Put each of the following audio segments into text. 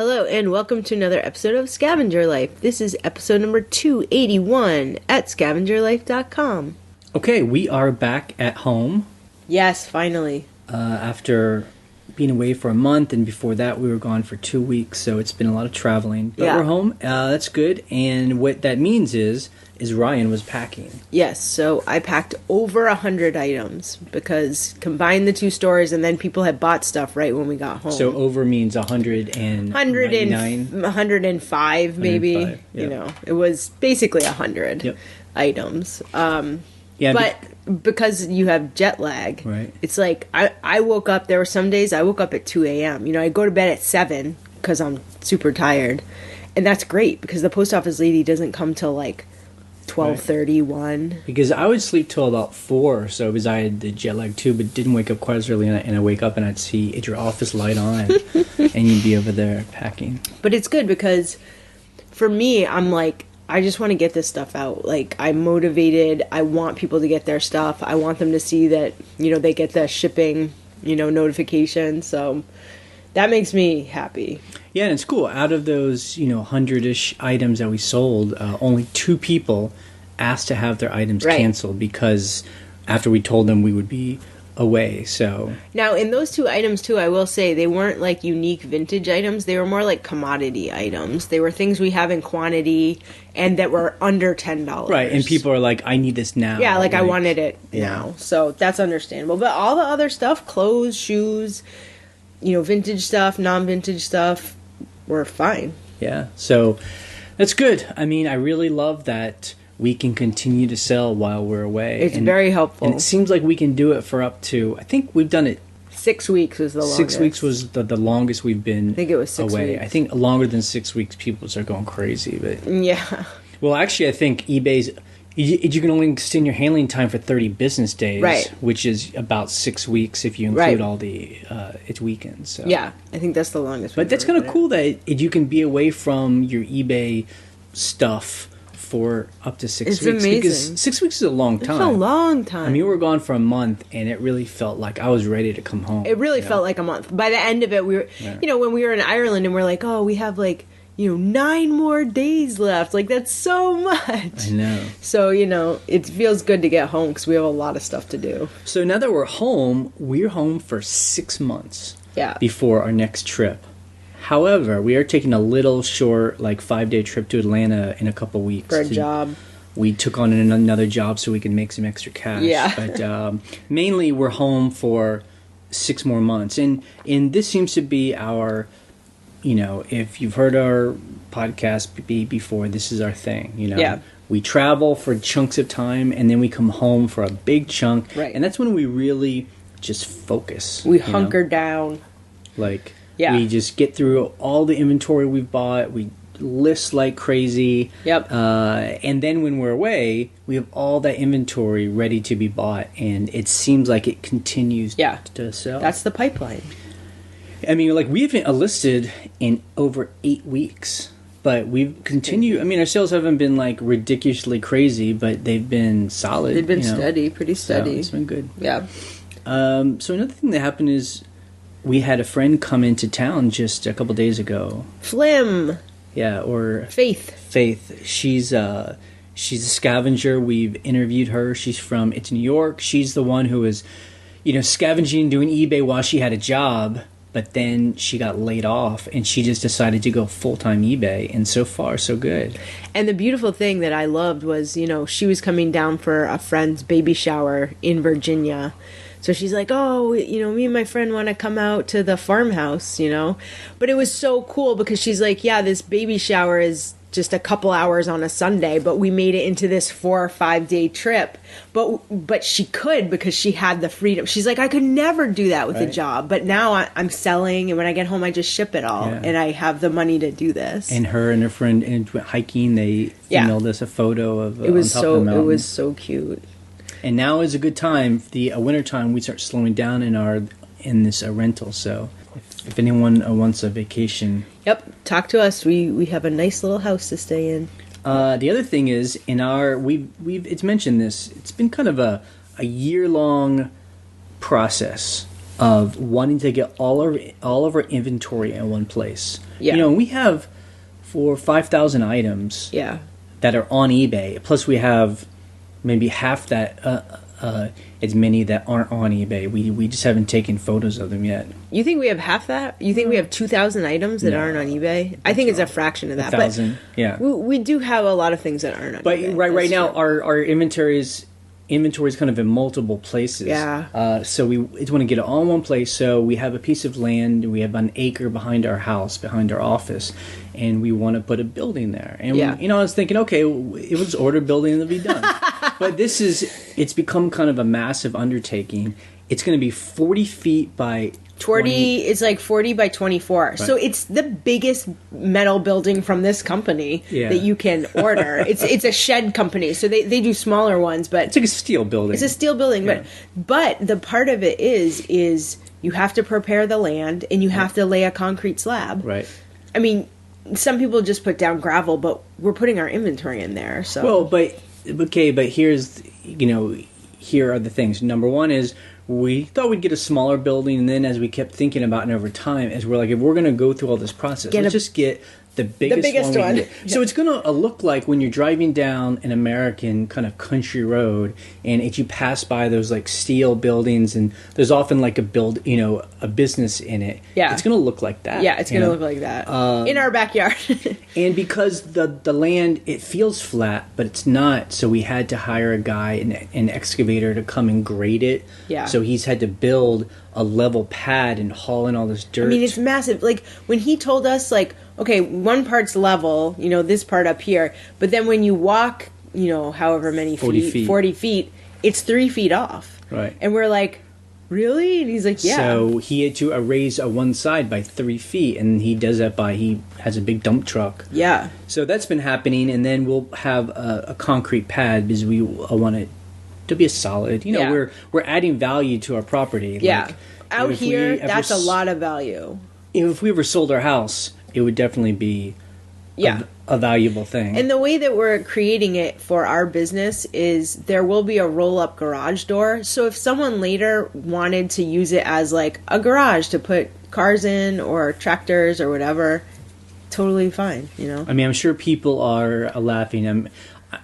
Hello and welcome to another episode of Scavenger Life. This is episode number 281 at scavengerlife.com. Okay, we are back at home. Yes, finally. After being away for a month, and before that we were gone for 2 weeks, so it's been a lot of traveling. But we're home. That's good. And what that means is Ryan was packing. Yes, so I packed over 100 items because combined the two stores and then people had bought stuff right when we got home. So over means 105 maybe. 105, yep. You know, it was basically 100 items. But because you have jet lag, right. It's like I woke up, there were some days I woke up at 2 a.m. You know, I go to bed at 7 because I'm super tired. And that's great because the post office lady doesn't come till like 12:31. Because I would sleep till about 4, so because I had the jet lag too, but didn't wake up quite as early, and I wake up and I'd see your office light on, and you'd be over there packing. But it's good because for me, I'm like, I just want to get this stuff out. Like, I'm motivated. I want people to get their stuff. I want them to see that, you know, they get the shipping, you know, notification. So that makes me happy. Yeah, and it's cool. Out of those, 100-ish items that we sold, only 2 people asked to have their items canceled because after we told them we would be away. So now, in those 2 items, too, I will say they weren't like unique vintage items. They were more like commodity items. They were things we have in quantity and that were under $10. Right, and people are like, I need this now. Yeah, like I wanted it now. So that's understandable. But all the other stuff, clothes, shoes, vintage stuff, non-vintage stuff, we're fine. Yeah, so that's good. I mean, I really love that we can continue to sell while we're away. It's very helpful. And it seems like we can do it for up to, I think we've done it. 6 weeks was the longest. 6 weeks was the longest we've been I think it was 6 away. weeks. I think longer than 6 weeks, people start going crazy. But yeah. Well, actually, I think eBay's... You can only extend your handling time for 30 business days, right, which is about 6 weeks if you include all the its weekends. So. Yeah, I think that's the longest. But that's kind of cool that you can be away from your eBay stuff for up to 6 weeks. It's amazing. Because 6 weeks is a long time. It's a long time. I mean, we were gone for a month, and it really felt like I was ready to come home. It really felt like a month. By the end of it, we were, when we were in Ireland, and we're like, oh, we have like, 9 more days left. Like, that's so much. I know. So, it feels good to get home because we have a lot of stuff to do. So now that we're home for 6 months before our next trip. However, we are taking a little short, 5-day trip to Atlanta in a couple weeks. For a job. We took on another job so we can make some extra cash. Yeah. But mainly we're home for 6 more months. And this seems to be our... if you've heard our podcast before, this is our thing, Yeah. We travel for chunks of time, and then we come home for a big chunk. Right. And that's when we really just focus. We hunker down. We just get through all the inventory we've bought. We list like crazy. Yep. And then when we're away, we have all that inventory ready to be bought, and it seems like it continues to sell. That's the pipeline. I mean, we haven't listed in over 8 weeks, but we've continued. I mean, our sales haven't been ridiculously crazy, but they've been solid. They've been steady, pretty steady. So it's been good. Yeah. So another thing that happened is we had a friend come into town just a couple days ago. Flim. Yeah, or Faith. She's a scavenger. We've interviewed her. She's from New York. She's the one who was, scavenging, doing eBay while she had a job. But then she got laid off, and she just decided to go full-time eBay, and so far, so good. And the beautiful thing that I loved was, she was coming down for a friend's baby shower in Virginia. So she's like, oh, me and my friend want to come out to the farmhouse, But it was so cool because she's like, yeah, this baby shower is just a couple hours on a Sunday, but we made it into this 4 or 5 day trip. But she could because she had the freedom. She's like, I could never do that with a job, but now I'm selling, and when I get home, I just ship it all, and I have the money to do this. And her and her friend went hiking. They emailed us a photo of it was on top of the mountain. It was so cute. And now is a good time. The winter time, we start slowing down in this rental. So if anyone wants a vacation, talk to us. We have a nice little house to stay in. The other thing is it's mentioned this. It's been kind of a year-long process of wanting to get all of our inventory in one place. Yeah. You know, we have 5,000 items Yeah. that are on eBay. Plus, we have maybe half that as many that aren't on eBay. We just haven't taken photos of them yet. You think we have half that? You think we have 2,000 items that No, aren't on eBay? I think it's a fraction of that. 1,000, yeah. We do have a lot of things that aren't on But eBay. right That's now, true. our inventory is kind of in multiple places. Yeah. So we want to get it all in one place. So we have a piece of land. We have an acre behind our house, behind our office, and we want to put a building there. And Yeah. you know, I was thinking, okay, it was order a building and it'll be done. But it's become kind of a massive undertaking. It's going to be 40 feet by 40, it's like 40 by 24. So it's the biggest metal building from this company that you can order. It's a shed company. So they do smaller ones, but It's like a steel building. it's a steel building. Yeah. But the part of it is you have to prepare the land and you have to lay a concrete slab. Right. I mean, some people just put down gravel, but we're putting our inventory in there. So Well, but here's, here are the things. Number one is we thought we'd get a smaller building, and then as we kept thinking about it over time, as we're like, if we're going to go through all this process, let's just get the biggest one. We can get. So it's going to look like when you're driving down an American kind of country road, and if you pass by those like steel buildings, and there's often like a business in it. Yeah. It's going to look like that. yeah, it's going to look like that in our backyard. And because the land, it feels flat, but it's not, so we had to hire a guy, an excavator, to come and grade it. Yeah. So he's had to build a level pad and haul in all this dirt. I mean, it's massive. Like, when he told us, like, okay, one part's level, this part up here, but then when you walk, however many 40 feet, it's 3 feet off. Right. And we're like, really? And he's like, yeah. So he had to raise one side by 3 feet, and he does that he has a big dump truck. Yeah. So that's been happening, and then we'll have a concrete pad because we want it to be a solid. Yeah. We're adding value to our property. Yeah. Like, Out here, that's a lot of value. If we ever sold our house, it would definitely be a valuable thing. And the way that we're creating it for our business is there will be a roll-up garage door. So if someone later wanted to use it as like a garage to put cars in or tractors or whatever, totally fine, I mean, I'm sure people are laughing.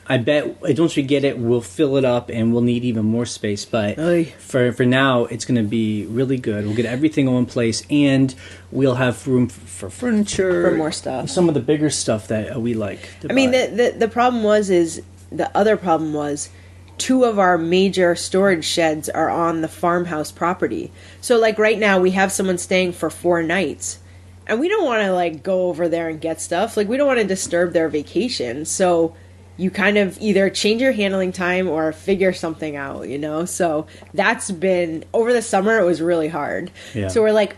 I bet once we get it, we'll fill it up and we'll need even more space. But Oy. for now, it's going to be really good. We'll get everything in one place, and we'll have room for furniture, For more stuff. some of the bigger stuff that we like. To I mean, buy. the other problem was 2 of our major storage sheds are on the farmhouse property. So, like, right now, we have someone staying for 4 nights. And we don't want to, like, go over there and get stuff. Like, we don't want to disturb their vacation. So you kind of either change your handling time or figure something out, So that's been, over the summer, it was really hard. Yeah. So we're like,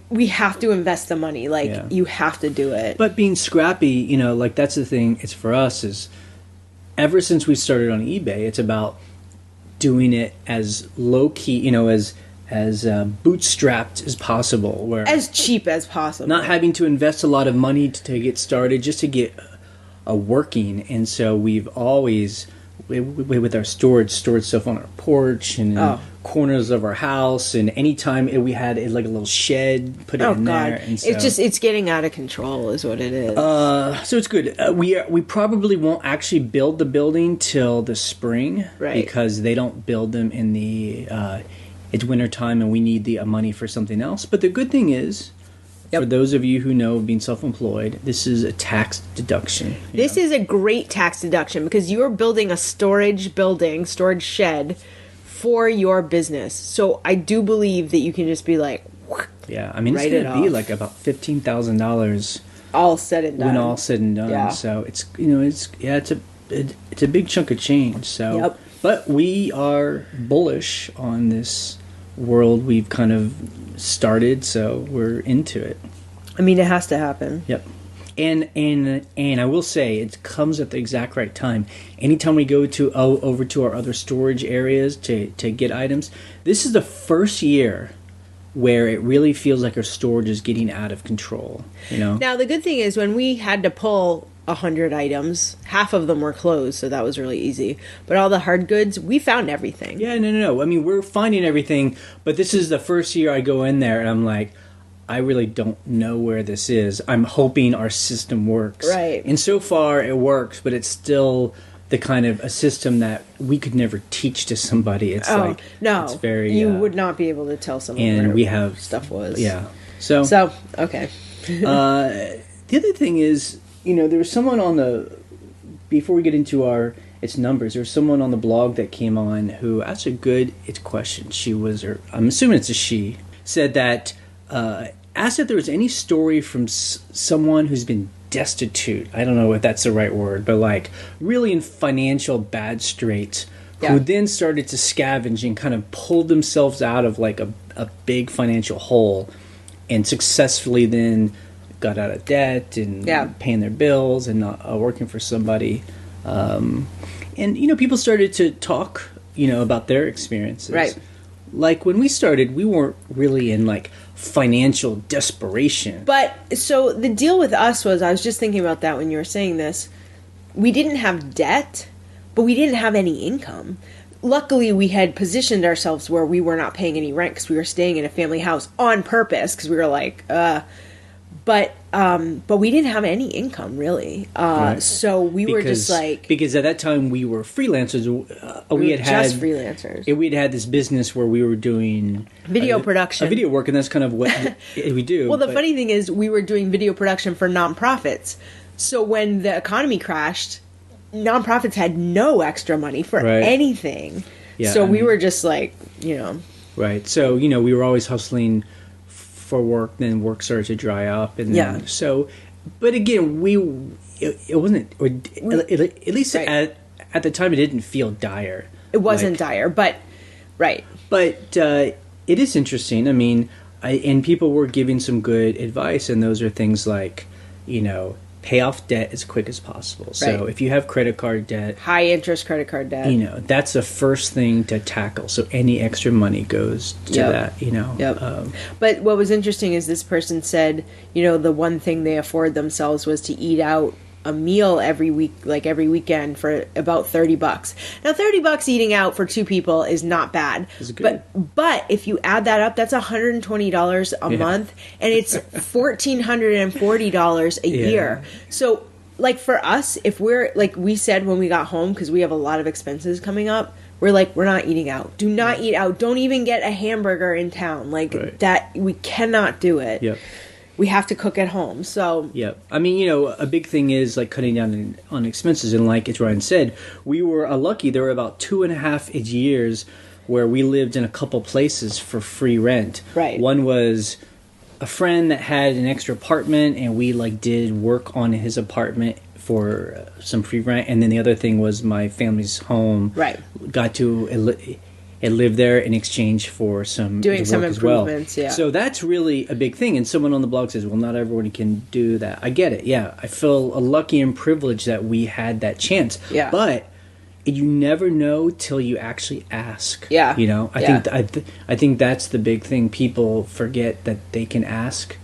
we have to invest the money. Like, Yeah. you have to do it. But being scrappy, like that's the thing. It's for us is ever since we started on eBay, it's about doing it as low key, as bootstrapped as possible, where as cheap as possible. not having to invest a lot of money to get started, just to get working. And so we've always, with our stored stuff on our porch and in corners of our house, and anytime we had like a little shed, put it in there. And so, it's getting out of control is what it is. so it's good. We probably won't actually build the building till the spring, Right. Because they don't build them in the it's winter time, and we need the money for something else. But the good thing is, for those of you who know being self-employed, this is a tax deduction. This is a great tax deduction because you are building a storage shed for your business. So I do believe that you can just be like, Yeah, I mean, it's Write going it to be off. like about $15,000 all said and done. when all said and done. Yeah. So it's it's a big chunk of change. So, Yep. But we are bullish on this world we've kind of started, so we're into it. I mean, it has to happen. Yep. And I will say it comes at the exact right time. Anytime we go to over to our other storage areas to get items, this is the first year where it really feels like our storage is getting out of control, you know? Now, the good thing is when we had to pull 100 items, half of them were closed, so that was really easy. But all the hard goods, we found everything. Yeah, no. I mean, we're finding everything, but this is the first year I go in there and I'm like, I really don't know where this is. I'm hoping our system works. Right. And so far it works, but it's still the kind of a system that we could never teach to somebody. It's no, it's very you would not be able to tell someone and where we have stuff was. Yeah. So okay. the other thing is, there was someone on the, before we get into its numbers, there was someone on the blog that came on who asked a good question. She was, or I'm assuming it's a she, said that asked if there was any story from someone who's been destitute. I don't know if that's the right word, but like really in financial bad straits, who then started to scavenge and kind of pulled themselves out of like a big financial hole and successfully then got out of debt and paying their bills and not working for somebody. And, people started to talk, about their experiences. Right. Like when we started, we weren't really in like financial desperation. But so the deal with us was, I was just thinking about that when you were saying this. We didn't have debt, but we didn't have any income. Luckily, we had positioned ourselves where we were not paying any rent because we were staying in a family house on purpose because we were like, but we didn't have any income really. Right. So were just like, because at that time we were freelancers. We had just freelancers. We'd had this business where we were doing video production, video work, and that's kind of what we do. Well, the funny thing is, we were doing video production for nonprofits. So when the economy crashed, nonprofits had no extra money for anything. Yeah, so we were just like, Right. So, we were always hustling for work, then work started to dry up. And then, but again, it wasn't, at least at the time, it didn't feel dire. It wasn't dire, but, right. But it is interesting. I mean, and people were giving some good advice, and those are things like, pay off debt as quick as possible. So if you have credit card debt, high interest credit card debt, that's the first thing to tackle. So any extra money goes to that, Yep. But what was interesting is this person said, the one thing they afford themselves was to eat out a meal every week, like every weekend, for about $30. Now, $30 eating out for two people is not bad. But if you add that up, that's $120 a month, and it's $1,440 a year. So, like for us, if we're like we said when we got home, because we have a lot of expenses coming up, we're like, we're not eating out. Do not eat out. Don't even get a hamburger in town. Like that, we cannot do it. Yep. We have to cook at home. So I mean, a big thing is like cutting down on expenses. And like as Ryan said, we were lucky. There were about 2.5 years where we lived in a couple places for free rent. Right. One was a friend that had an extra apartment, and we like did work on his apartment for some free rent. And then the other thing was my family's home. Right. Got to and live there in exchange for doing some improvements. Yeah. So that's really a big thing. And someone on the blog says, well, not everyone can do that. I get it. Yeah. I feel lucky and privileged that we had that chance. Yeah. But you never know till you actually ask. Yeah. I think that's the big thing. People forget that they can ask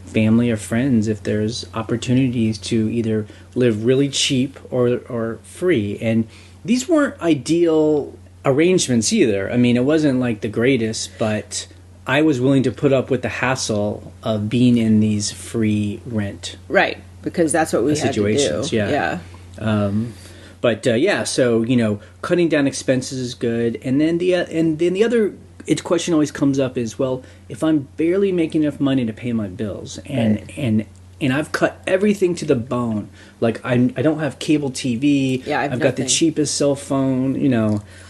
family or friends if there's opportunities to either live really cheap or free. And these weren't ideal arrangements either. I mean, it wasn't like the greatest, but I was willing to put up with the hassle of being in these free rent, right? Because that's what we had situations. To do. Yeah. So cutting down expenses is good, and then the other question always comes up is, well, if I'm barely making enough money to pay my bills, and I've cut everything to the bone. Like I don't have cable TV. Yeah, I've got the cheapest cell phone.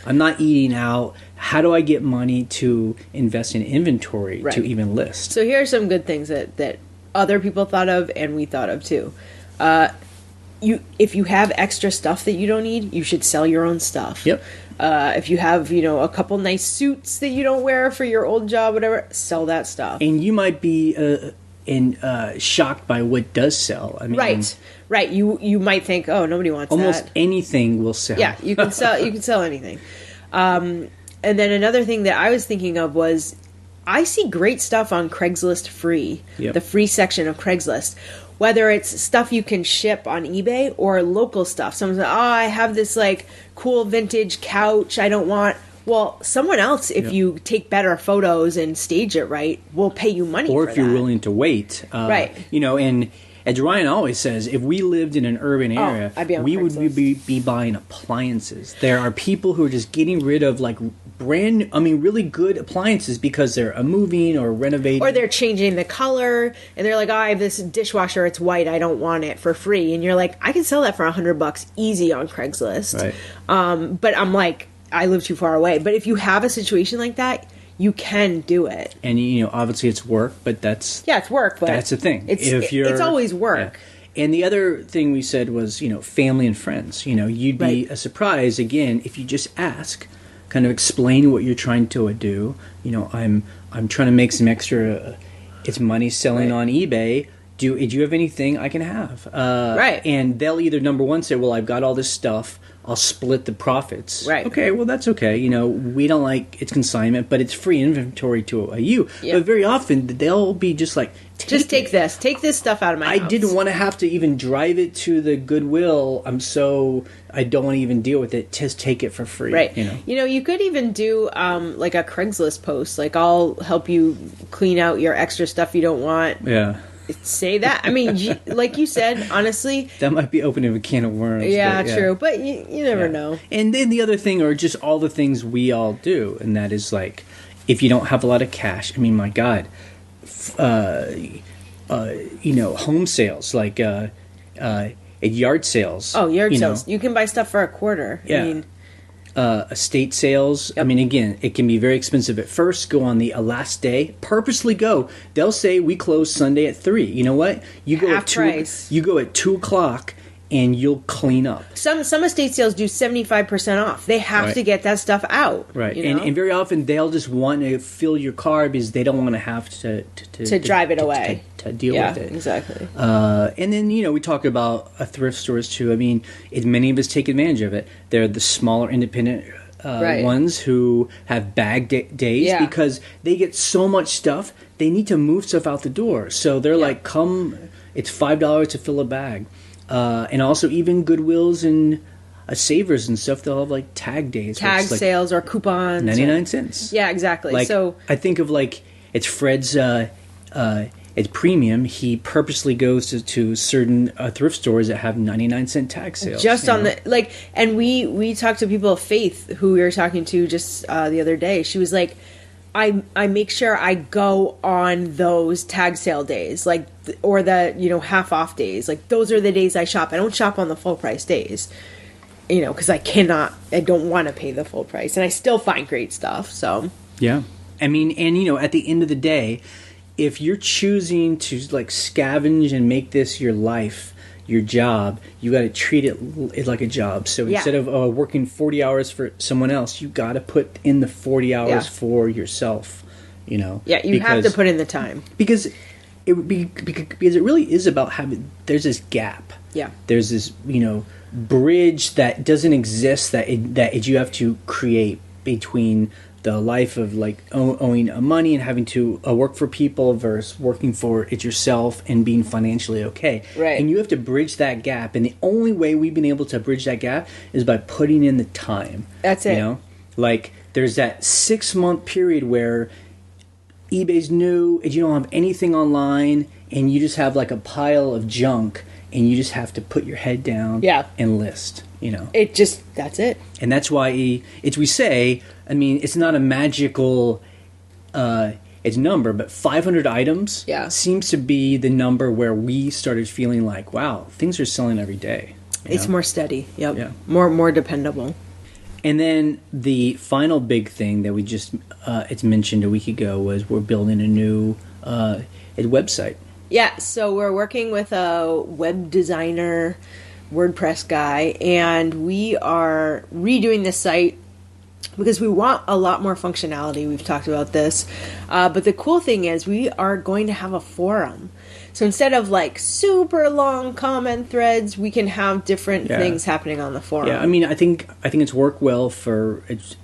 I'm not eating out. How do I get money to invest in inventory to even list? So here are some good things that other people thought of and we thought of too. If you have extra stuff that you don't need, you should sell your own stuff. Yep. If you have, a couple nice suits that you don't wear for your old job, whatever, sell that stuff. And you might be shocked by what does sell. I mean, right. You might think, oh, nobody wants almost that. Anything will sell. Yeah, you can sell. You can sell anything. And then another thing that I was thinking of was, I see great stuff on Craigslist free, Yep. the free section of Craigslist. Whether it's stuff you can ship on eBay or local stuff. Someone's like, oh, I have this like cool vintage couch I don't want. Well, someone else, if you take better photos and stage it right, will pay you money or for if you're that. willing to wait. Right. You know, and as Ryan always says, if we lived in an urban area, I'd be on we would Craigslist. be buying appliances. There are people who are just getting rid of like really good appliances because they're moving or renovating. Or they're changing the color, and they're like, oh, I have this dishwasher, it's white, I don't want it for free. And you're like, I can sell that for $100 easy on Craigslist. Right. But I'm like, I live too far away. But if you have a situation like that, you can do it. And, you know, obviously it's work, but that's... Yeah, it's work, but... That's the thing. It's always work. Yeah. And the other thing we said was, you know, family and friends. You know, you'd be surprised, again, if you just ask, kind of explain what you're trying to do. You know, I'm trying to make some extra... it's money selling on eBay. Do you have anything I can have? Right. And they'll either, number one, say, well, I've got all this stuff. I'll split the profits. Right. Okay, well, that's okay. You know, we don't like it's consignment, but it's free inventory to you. Yeah. But very often, they'll be just like, Just take this. Take this stuff out of my house. I didn't want to have to even drive it to the Goodwill. I don't want to even deal with it. Just take it for free. Right. You know? You could even do like a Craigslist post. Like, I'll help you clean out your extra stuff you don't want. Yeah. Say that. I mean, like you said, honestly. That might be opening a can of worms. Yeah, true. But you never know. And then the other thing are just all the things we all do. And that is like, if you don't have a lot of cash, I mean, my God, you know, home sales, like at yard sales. Oh, yard sales. You can buy stuff for $0.25. Yeah. I mean, estate sales. I mean, again, it can be very expensive at first. Go on the last day. Purposely go. They'll say we close Sunday at 3. You know what? You go half at 2. price. You go at 2:00, and you'll clean up. Some estate sales do 75% off. They have to get that stuff out. Right. You know? And very often they'll just want to fill your car because they don't want to have to drive it away. To deal with it. Exactly. And then, you know, we talk about thrift stores too. I mean, many of us take advantage of it. They're the smaller independent ones who have bag days because they get so much stuff. They need to move stuff out the door. So they're like, come, it's $5 to fill a bag. And also even Goodwills and Savers and stuff, they'll have like tag days. Tag sales or coupons. 99 cents. Yeah, exactly. Like, so I think of like, it's Fred's, it's premium. He purposely goes to certain thrift stores that have 99-cent tag sales. Just on the, like, and we talked to people of faith who we were talking to just the other day. She was like, I make sure I go on those tag sale days, like, or the, you know, half off days. Like, those are the days I shop. I don't shop on the full price days, you know, because I don't want to pay the full price, and I still find great stuff. So yeah, I mean, and you know, at the end of the day, if you're choosing to like scavenge and make this your life, your job, you got to treat it like a job. So instead of working 40 hours for someone else, you got to put in the 40 hours for yourself. You know, you have to put in the time because it really is about having. There's this gap. Yeah, there's this, you know, bridge that doesn't exist that you have to create between the life of like owing money and having to work for people versus working for it yourself and being financially okay. Right. And you have to bridge that gap. And the only way we've been able to bridge that gap is by putting in the time. That's it. You know, like there's that 6-month period where eBay's new and you don't have anything online and you just have like a pile of junk and you just have to put your head down and list. You know, that's it. And that's why we say, I mean, it's not a magical it's number, but 500 items seems to be the number where we started feeling like, wow, things are selling every day. It's more steady. Yep. Yeah. More dependable. And then the final big thing that we just it's mentioned a week ago was we're building a new website. Yeah. So we're working with a web designer, WordPress guy, and we are redoing the site because we want a lot more functionality. We've talked about this. But the cool thing is we are going to have a forum. So instead of like super long comment threads, we can have different things happening on the forum. Yeah, I mean, I think it's worked well for it's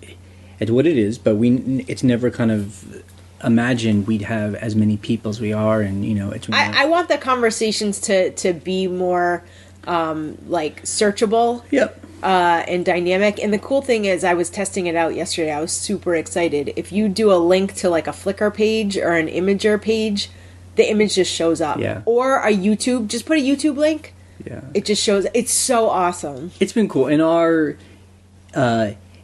what it is, but it's never kind of imagine we'd have as many people as we are, and it's. I want the conversations to be more like searchable. Yep. And dynamic. And the cool thing is, I was testing it out yesterday. I was super excited. If you do a link to like a Flickr page or an Imager page, the image just shows up. Yeah. Or a YouTube, just put a YouTube link. Yeah. It just shows. It's so awesome. It's been cool. In our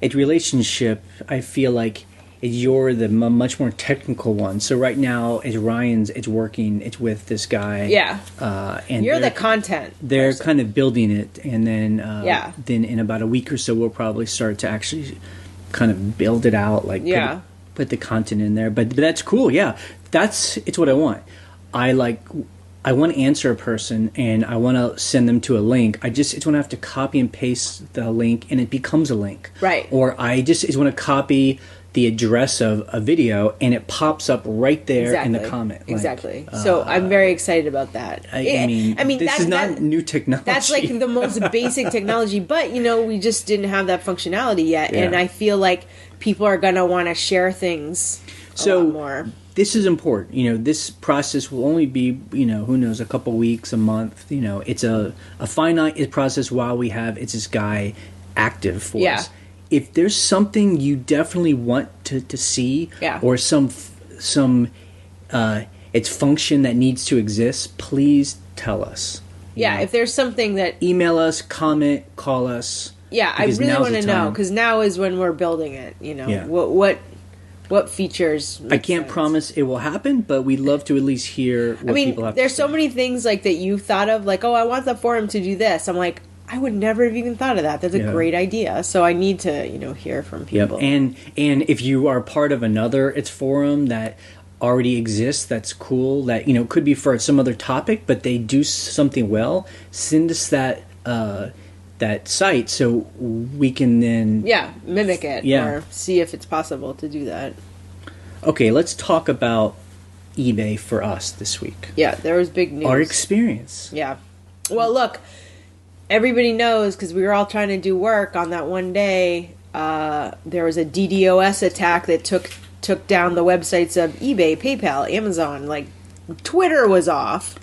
relationship, I feel like you're the much more technical one. So right now, it's Ryan's. It's working. It's with this guy. Yeah. And you're the content. They're person. kind of building it, and then Yeah. Then in about a week or so, we'll probably start to actually kind of build it out. Like put the content in there. But that's cool. Yeah, it's what I want. I want to answer a person, and I want to send them to a link. It's want to have to copy and paste the link, and it becomes a link. Right. Or I just want to copy the address of a video, and it pops up right there in the comment. Exactly. So I'm very excited about that. I mean, this is not new technology. That's like the most basic technology, but we just didn't have that functionality yet, and I feel like people are gonna want to share things a lot more. This is important. This process will only be, who knows, a couple weeks, a month. It's a finite process while it's this guy active for us. If there's something you definitely want to see, or some its function that needs to exist, please tell us. If there's something that... Email us, comment, call us. Yeah, I really want to know, because now is when we're building it. What features... I can't promise it will happen, but we'd love to at least hear what people have to say. There's so many things like that you thought of, like, oh, I want the forum to do this. I'm like, I would never have even thought of that. That's a great idea. So I need to, hear from people. Yep. And if you are part of another forum that already exists, that's cool. That could be for some other topic, but they do something well. Send us that site so we can then mimic it or see if it's possible to do that. Okay, let's talk about eBay for us this week. Yeah, there was big news. Our experience. Yeah. Well, look. Everybody knows, because we were all trying to do work on that one day, there was a DDoS attack that took down the websites of eBay, PayPal, Amazon. Like, Twitter was off.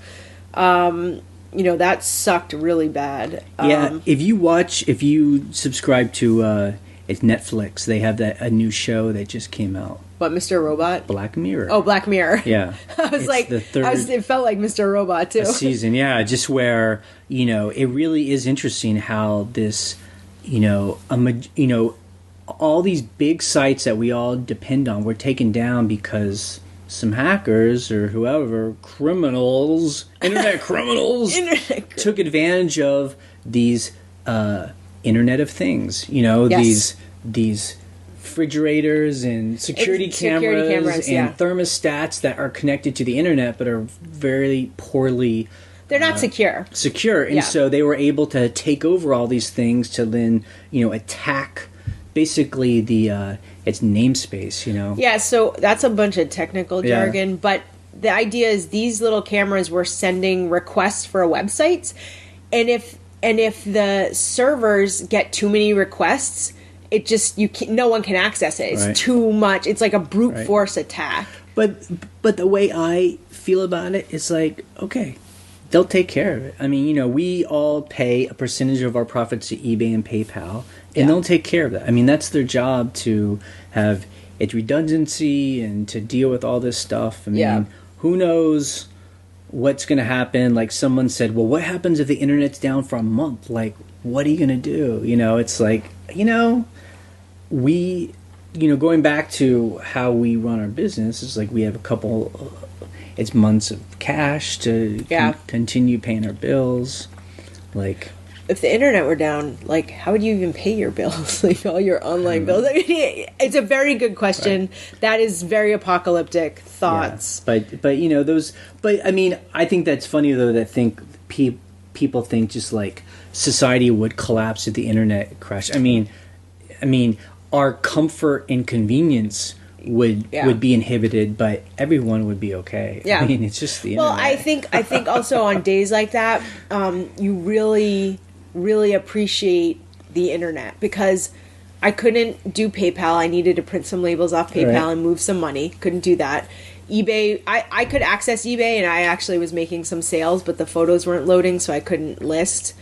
That sucked really bad. If you subscribe to it's Netflix, they have a new show that just came out. What, Mr. Robot? Black Mirror. Oh, Black Mirror. Yeah. I was it felt like Mr. Robot, too. A season, just where, it really is interesting how this, all these big sites that we all depend on were taken down because some hackers or whoever, internet criminals, took advantage of these Internet of Things, these refrigerators and security cameras and thermostats that are connected to the internet but are very poorly... They're not secure. And so they were able to take over all these things to then, attack basically its namespace, Yeah, so that's a bunch of technical jargon, but the idea is these little cameras were sending requests for websites, and if the servers get too many requests, it just no one can access it. It's too much. It's like a brute force attack. But the way I feel about it is like, okay, they'll take care of it. I mean, we all pay a percentage of our profits to eBay and PayPal, and they'll take care of that. I mean, that's their job, to have its redundancy and to deal with all this stuff. I mean, who knows what's going to happen? Like someone said, well, what happens if the internet's down for a month? Like, what are you going to do? It's like, we, going back to how we run our business, it's like we have a couple, it's months of cash to continue paying our bills. Like, if the internet were down, like, how would you even pay your bills? Like, all your online bills? I mean, it's a very good question. That is very apocalyptic thoughts. Yeah. But those, but I mean, I think that's funny though, that people think just like society would collapse if the internet crashed. I mean, our comfort and convenience would be inhibited, but everyone would be okay. Yeah. I mean, it's just the internet. Well, I think also on days like that, you really, really appreciate the internet, because I couldn't do PayPal. I needed to print some labels off PayPal and move some money. Couldn't do that. eBay, I could access eBay, and I actually was making some sales, but the photos weren't loading, so I couldn't list.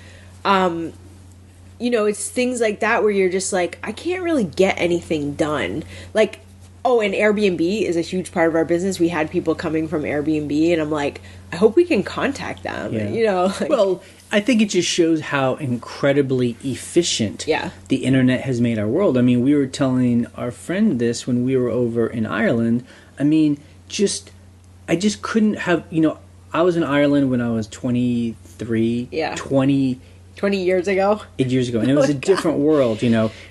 It's things like that where you're just like, I can't really get anything done. Like, oh, and Airbnb is a huge part of our business. We had people coming from Airbnb, and I'm like, I hope we can contact them. Yeah. Well, I think it just shows how incredibly efficient the internet has made our world. I mean, we were telling our friend this when we were over in Ireland. I mean, I just couldn't have, I was in Ireland when I was 23, 20 years ago. 8 years ago. And it was a different world,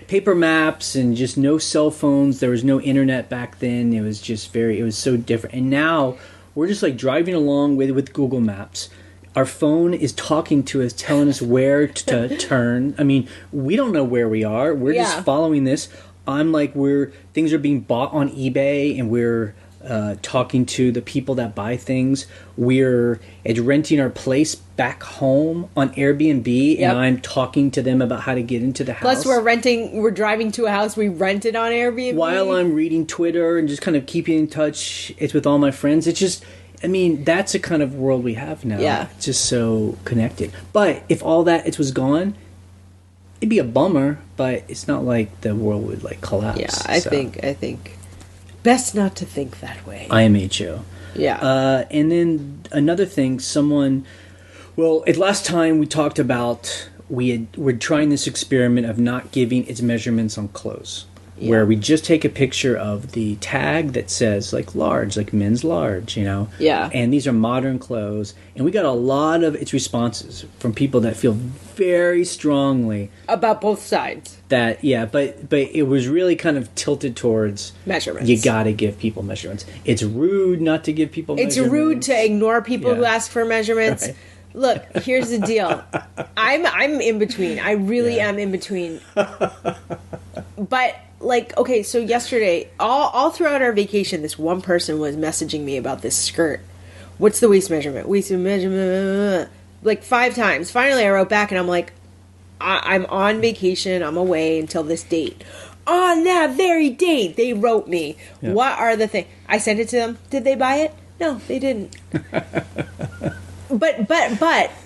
paper maps and just no cell phones. There was no internet back then. It was just it was so different. And now we're just like driving along with Google Maps. Our phone is talking to us, telling us where to turn. I mean, we don't know where we are. We're just following this. I'm like, things are being bought on eBay, and we're talking to the people that buy things. We're renting our place back home on Airbnb, and I'm talking to them about how to get into the house. Plus, we're driving to a house we rented on Airbnb. While I'm reading Twitter and just kind of keeping in touch, it's with all my friends. It's just, I mean, that's the kind of world we have now. Yeah. It's just so connected. But if all that was gone, it'd be a bummer, but it's not like the world would like collapse. Yeah, I think best not to think that way. IMHO. Yeah. And then another thing, last time we talked about, we're trying this experiment of not giving its measurements on clothes. Where we just take a picture of the tag that says like large, like men's large, Yeah. And these are modern clothes. And we got a lot of its responses from people that feel very strongly about both sides. That, but it was really kind of tilted towards measurements. You got to give people measurements. It's rude not to give people measurements. It's rude to ignore people who ask for measurements. Right. Look, here's the deal. I'm in between. I really am in between. But okay, so yesterday, all throughout our vacation, this one person was messaging me about this skirt. What's the waist measurement? Waist measurement, like 5 times. Finally, I wrote back, and I'm like, I'm on vacation. I'm away until this date. On that very date, they wrote me. Yeah. What are the things? I sent it to them. Did they buy it? No, they didn't. But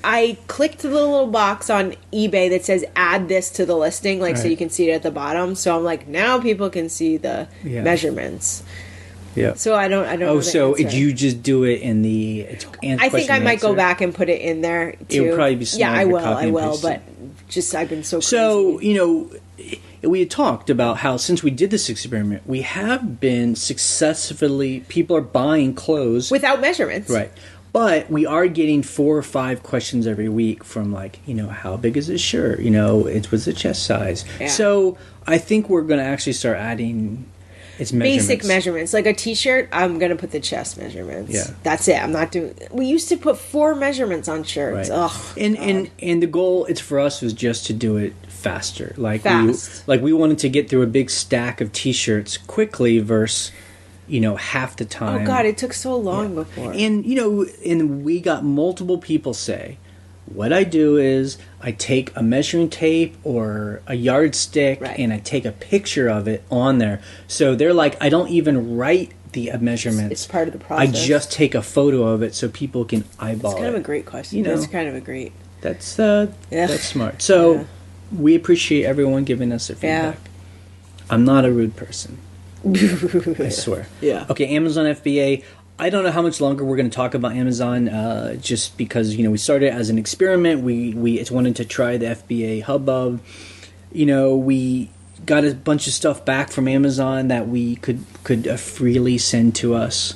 I clicked the little box on eBay that says add this to the listing, so you can see it at the bottom. So I'm like, now people can see the measurements. Yeah. So I don't. Oh, so you just do it in the? I think I might go back and put it in there too. It would probably be smart. Yeah, I will. But just I've been so crazy. So we had talked about how since we did this experiment, we have been successfully. People are buying clothes without measurements, right? But we are getting 4 or 5 questions every week from how big is this shirt? What's the chest size? Yeah. So I think we're going to actually start adding its measurements. Basic measurements. Like a t-shirt, I'm going to put the chest measurements. Yeah. That's it. I'm not doing... We used to put 4 measurements on shirts. Right. Ugh. And the goal, for us, was just to do it faster. Fast. We wanted to get through a big stack of t-shirts quickly versus... half the time. Oh God, it took so long before. And and we got multiple people say, what I do is I take a measuring tape or a yardstick and I take a picture of it on there. So they're like, I don't even write the measurements. It's part of the process. I just take a photo of it so people can eyeball it. That's kind of a great question. That's kind of a great. That's smart. So we appreciate everyone giving us their feedback. Yeah. I'm not a rude person. I swear. Yeah. Okay, Amazon FBA. I don't know how much longer we're going to talk about Amazon, just because we started as an experiment. We wanted to try the FBA hubbub. We got a bunch of stuff back from Amazon that we could freely send to us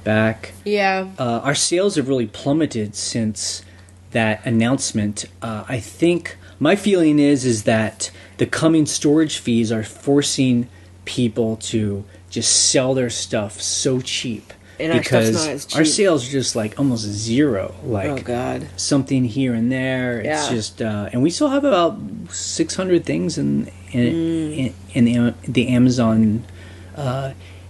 back. Yeah. Our sales have really plummeted since that announcement. I think my feeling is that the coming storage fees are forcing people to just sell their stuff so cheap, and because our sales are just almost zero. Oh God, something here and there. It's just, and we still have about 600 things in the Amazon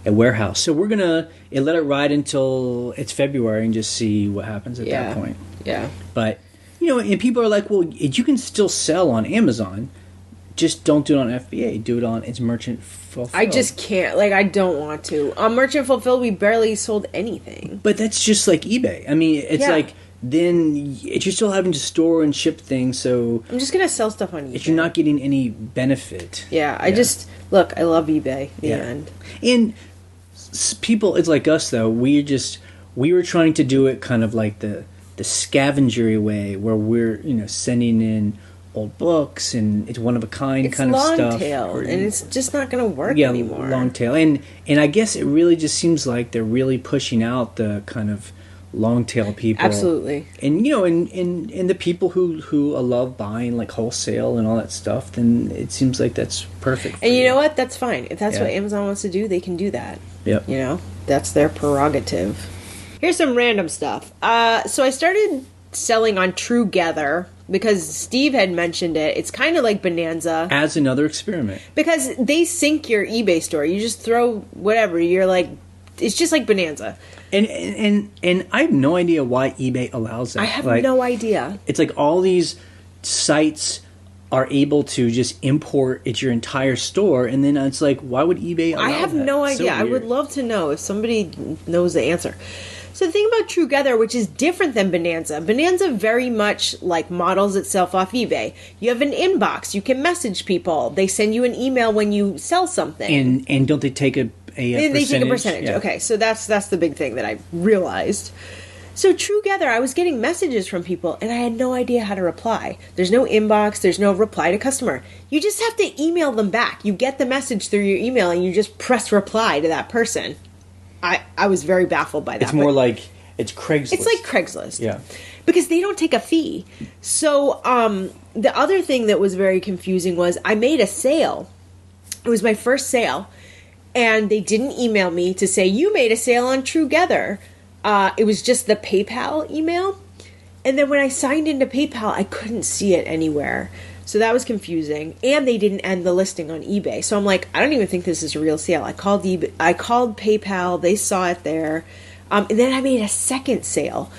warehouse. So we're gonna let it ride until it's February and just see what happens at that point. Yeah, but and people are like, well, you can still sell on Amazon just don't do it on FBA. Do it on It's Merchant Fulfilled. I just can't. Like, I don't want to. On Merchant Fulfilled, we barely sold anything. But that's just like eBay. I mean, it's like, then you're still having to store and ship things, so... I'm just going to sell stuff on eBay. If you're not getting any benefit. Yeah, I just... Look, I love eBay. The end. And people, it's like us, though. We were trying to do it kind of like the scavenger way, where we're, sending in old books, and it's one of a kind kind of stuff. It's long tail, and it's just not going to work anymore. Yeah, long tail. And I guess it really just seems like they're really pushing out the kind of long tail people. Absolutely. And and the people who love buying like wholesale and all that stuff, then it seems like that's perfect. And you know what? That's fine. If that's what Amazon wants to do, they can do that. Yep. That's their prerogative. Here's some random stuff. So I started selling on Truegether because Steve had mentioned it. It's kind of like Bonanza. As another experiment. Because they sync your eBay store. You just throw whatever. You're like, it's just like Bonanza. And I have no idea why eBay allows that. I have no idea. It's like all these sites are able to just import your entire store, and then it's like, why would eBay allow that? I have no idea. So I would love to know if somebody knows the answer. So the thing about Truegether, which is different than Bonanza, Bonanza very much like models itself off eBay. You have an inbox. You can message people. They send you an email when you sell something. And don't they take a percentage? They take a percentage. Yeah. Okay, so that's the big thing that I realized. So Truegether, I was getting messages from people, and I had no idea how to reply. There's no inbox. There's no reply to customer. You just have to email them back. You get the message through your email, and you just press reply to that person. I was very baffled by that. It's more like it's Craigslist. It's like Craigslist. Yeah. Because they don't take a fee. So the other thing that was very confusing was I made a sale. It was my first sale. And they didn't email me to say, you made a sale on Truegether. It was just the PayPal email. And then when I signed into PayPal, I couldn't see it anywhere. So that was confusing. And they didn't end the listing on eBay. So I'm like, I don't even think this is a real sale. I called PayPal. They saw it there. And then I made a second sale.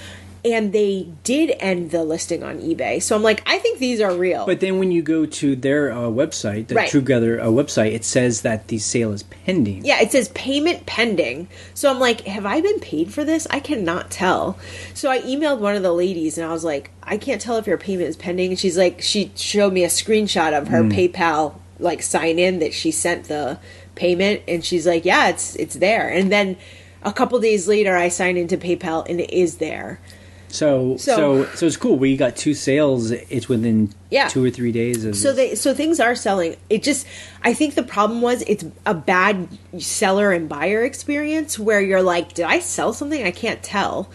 And they did end the listing on eBay. So I'm like, I think these are real. But then when you go to their website, the Truegether website, it says that the sale is pending. Yeah, it says payment pending. So I'm like, have I been paid for this? I cannot tell. So I emailed one of the ladies and I was like, I can't tell if your payment is pending. And she's like, she showed me a screenshot of her PayPal like sign in that she sent the payment. And she's like, yeah, it's there. And then a couple days later, I signed into PayPal and it is there. So it's cool. We got 2 sales. It's within 2 or 3 days of so things are selling. I think the problem was it's a bad seller and buyer experience where you're like, did I sell something? I can't tell.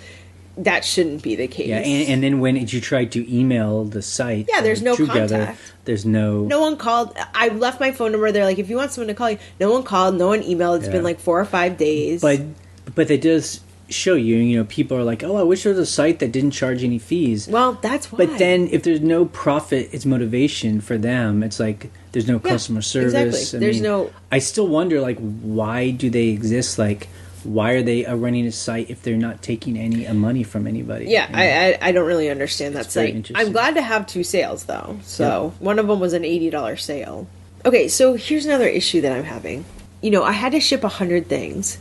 That shouldn't be the case. Yeah, and then when you tried to email the site, there's no contact. There's no one called. I left my phone number. They're like, if you want someone to call you, no one called, no one emailed. It's been like 4 or 5 days. But they does show you, people are like, oh, I wish there was a site that didn't charge any fees. Well, that's why. But then if there's no profit, it's motivation for them. It's like there's no customer service. Exactly. I still wonder, like, why do they exist? Like, why are they running a site if they're not taking any money from anybody? Yeah, I don't really understand that site. I'm glad to have 2 sales, though. So one of them was an $80 sale. Okay, so here's another issue that I'm having. I had to ship 100 things.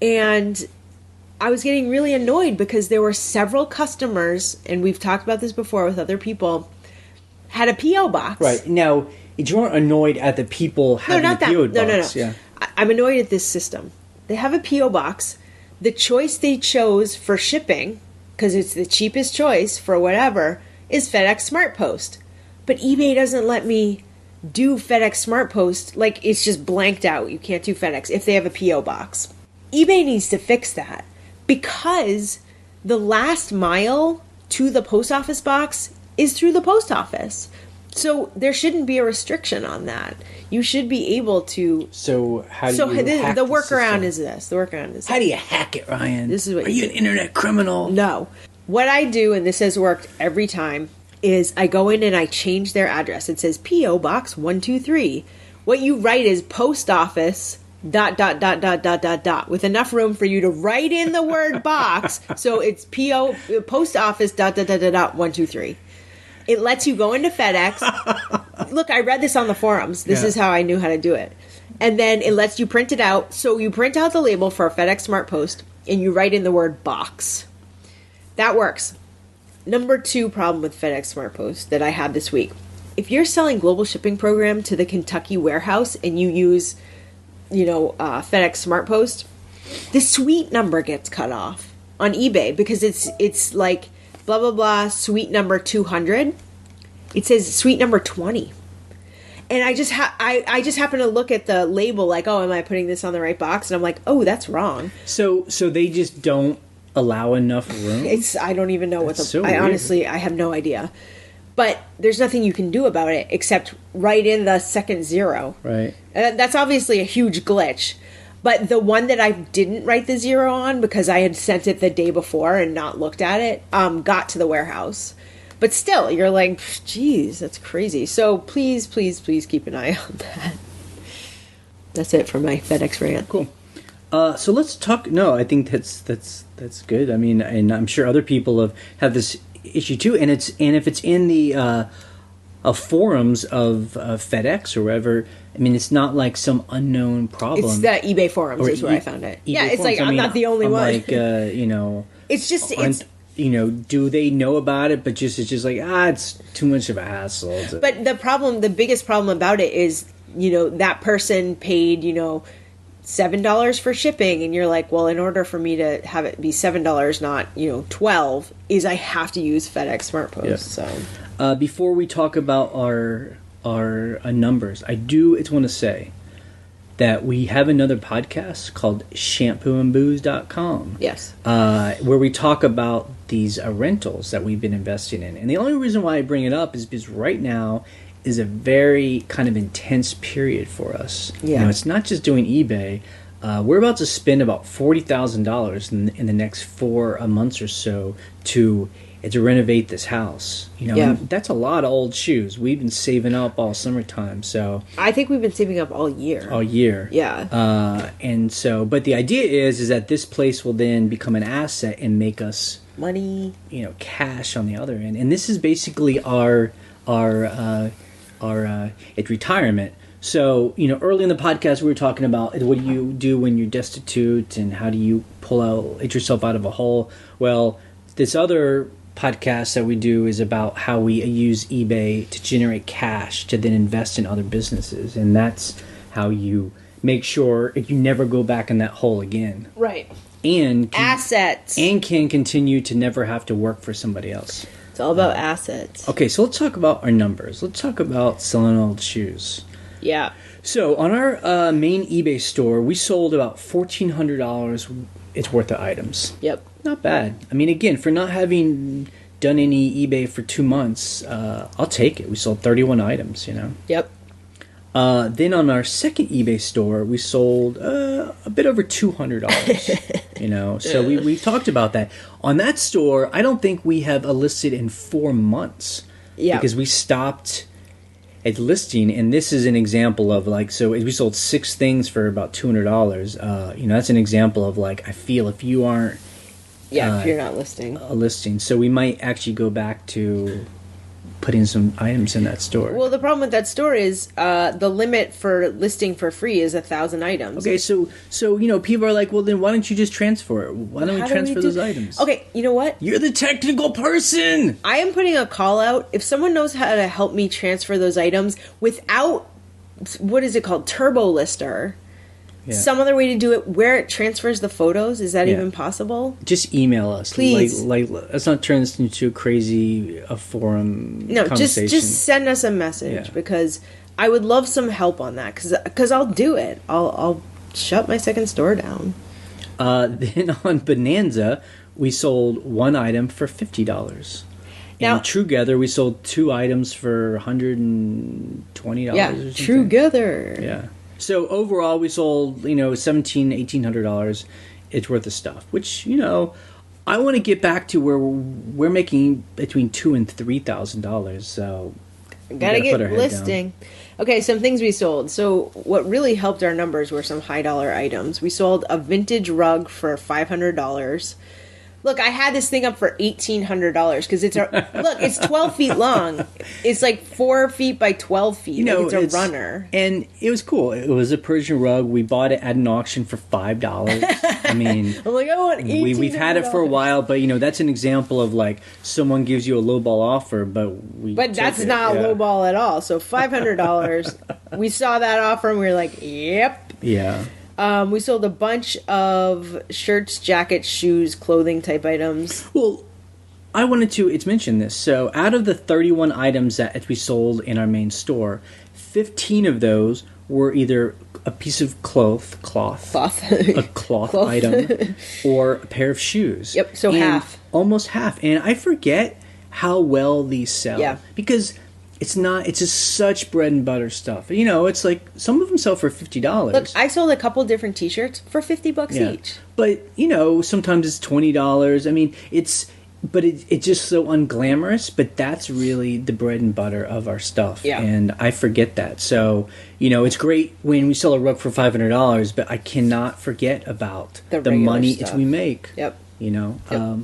And I was getting really annoyed because there were several customers, and we've talked about this before with other people, had a P.O. box. Right. Now, you weren't annoyed at the people having a P.O. box. No. I'm annoyed at this system. They have a P.O. box. The choice they chose for shipping, because it's the cheapest choice for whatever, is FedEx Smart Post. But eBay doesn't let me do FedEx Smart Post. Like, it's just blanked out. You can't do FedEx if they have a P.O. box. eBay needs to fix that. Because the last mile to the post office box is through the post office. So there shouldn't be a restriction on that. You should be able to... So how do you hack the workaround is this. The workaround is How do you hack it, Ryan? This is what Are you an internet criminal? No. What I do, and this has worked every time, is I go in and I change their address. It says P.O. Box 123. What you write is post office... ... with enough room for you to write in the word box. So it's post office ... 123. It lets you go into FedEx. Look, I read this on the forums. This is how I knew how to do it. And then it lets you print it out. So you print out the label for a FedEx Smart Post, and you write in the word box. That works. Number 2 problem with FedEx Smart Post that I had this week. If you're selling global shipping program to the Kentucky warehouse and you use, FedEx Smart Post, the suite number gets cut off on eBay because it's like blah, blah, blah, suite number 200. It says suite number 20. And I just happen to look at the label like, oh, am I putting this on the right box? And I'm like, oh, that's wrong. So they just don't allow enough room? I don't even know honestly, I have no idea. But there's nothing you can do about it except write in the second 0. Right. That's obviously a huge glitch. But the one that I didn't write the 0 on because I had sent it the day before and not looked at it, got to the warehouse. But still, you're like, geez, that's crazy. So please, please, please keep an eye on that. That's it for my FedEx rant. Cool. So let's talk. No, I think that's good. I mean, and I'm sure other people have this issue too. And if it's in the forums of FedEx or wherever, I mean, it's not like some unknown problem. It's the eBay forums is where I found it. eBay it's forums. like I'm not the only one. Like it's just do they know about it? But it's just like it's too much of a hassle. But the biggest problem about it is that person paid $7 for shipping, and you're like, well, in order for me to have it be $7, not $12, is I have to use FedEx Smart Post. Yeah. So before we talk about our numbers, I want to say that we have another podcast called shampooandbooze.com. Yes. Where we talk about these rentals that we've been investing in. And the only reason why I bring it up is because right now is a very kind of intense period for us. Yeah. It's not just doing eBay. We're about to spend about $40,000 in the next 4 months or so to renovate this house. And that's a lot of old shoes. We've been saving up all summertime, so I think we've been saving up all year. All year, yeah. And so, but the idea is that this place will then become an asset and make us money, cash on the other end. And this is basically our retirement. So, early in the podcast, we were talking about what do you do when you're destitute and how do you get yourself out of a hole. Well, this other podcast that we do is about how we use eBay to generate cash to then invest in other businesses. And that's how you make sure you never go back in that hole again. Right. And assets. And can continue to never have to work for somebody else. It's all about assets. Okay, so let's talk about our numbers. Let's talk about selling old shoes. Yeah. So on our main eBay store, we sold about $1,400 it's worth of items. Yep. Not bad. I mean, again, for not having done any eBay for 2 months, I'll take it. We sold 31 items, Yep. Then on our second eBay store, we sold a bit over $200. So we've talked about that. On that store, I don't think we have listed in 4 months. Yeah. Because we stopped at listing, and this is an example of so we sold 6 things for about $200. That's an example of I feel if you aren't if you're not listing a listing, so we might actually go back to putting some items in that store. Well, the problem with that store is the limit for listing for free is 1,000 items. Okay, so people are like, well, then why don't you just transfer it? Why don't we transfer those items? Okay, you know what? You're the technical person. I am putting a call out. If someone knows how to help me transfer those items without what is it called, Turbo Lister. Yeah. Some other way to do it where it transfers the photos. Is that even possible? Just email us. Please. Let's not turn this into a crazy forum conversation. Just send us a message because I would love some help on that because I'll do it. I'll shut my second store down. Then on Bonanza, we sold 1 item for $50. Now, in Trugether, we sold 2 items for $120 or something. Trugether. Yeah. So overall, we sold, $1,800 it's worth of stuff. Which, I want to get back to where we're making between $2,000 and $3,000. So gotta get listing. Okay, some things we sold. So what really helped our numbers were some high dollar items. We sold a vintage rug for $500. Look, I had this thing up for $1,800 because it's 12 feet long. It's like 4 feet by 12 feet. You know, it's a runner. And it was cool. It was a Persian rug. We bought it at an auction for $5. I mean, I'm like, I want $1,800. we've had it for a while, but that's an example of like someone gives you a lowball offer, but that's not a lowball at all. So $500. We saw that offer and we were like, yep. Yeah. We sold a bunch of shirts, jackets, shoes, clothing type items. Well, I wanted to, it's mentioned this. So out of the 31 items that we sold in our main store, 15 of those were either a piece of cloth, a cloth item, or a pair of shoes. Yep, so half. Almost half. And I forget how well these sell. Yeah. Because it's just such bread and butter stuff. It's like some of them sell for $50. Look, I sold a couple different t-shirts for $50 each. But, sometimes it's $20. I mean, it's just so unglamorous, but that's really the bread and butter of our stuff. Yeah. And I forget that. So, it's great when we sell a rug for $500, but I cannot forget about the money we make. Yep. Yep.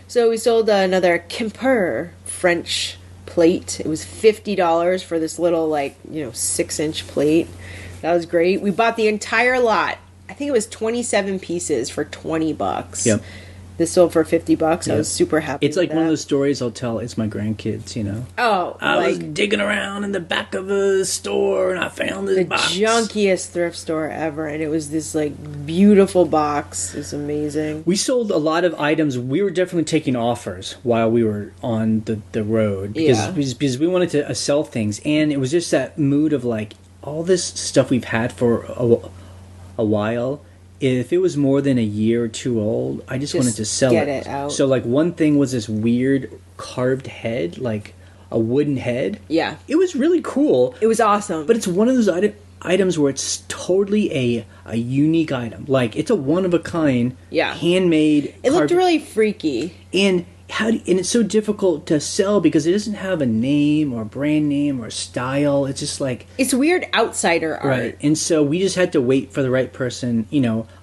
So we sold another Quimper French plate. It was $50 for this little 6-inch plate. That was great. We bought the entire lot. I think it was 27 pieces for $20. Yep. This sold for $50. Yep. I was super happy. It's like one of those stories I'll tell. It's my grandkids. Oh, I was digging around in the back of a store and I found this box. The junkiest thrift store ever, and it was this beautiful box. It was amazing. We sold a lot of items. We were definitely taking offers while we were on the road because we wanted to sell things, and it was just that mood of all this stuff we've had for a while. If it was more than a year or two old, I just wanted to sell get it out. So one thing was this weird carved head, like a wooden head. Yeah. It was really cool. It was awesome. But it's one of those items where it's totally a unique item. Like it's a one of a kind, handmade. It looked really freaky. And it's so difficult to sell because it doesn't have a name or a brand name or a style. It's just it's weird outsider art. Right. And so we just had to wait for the right person.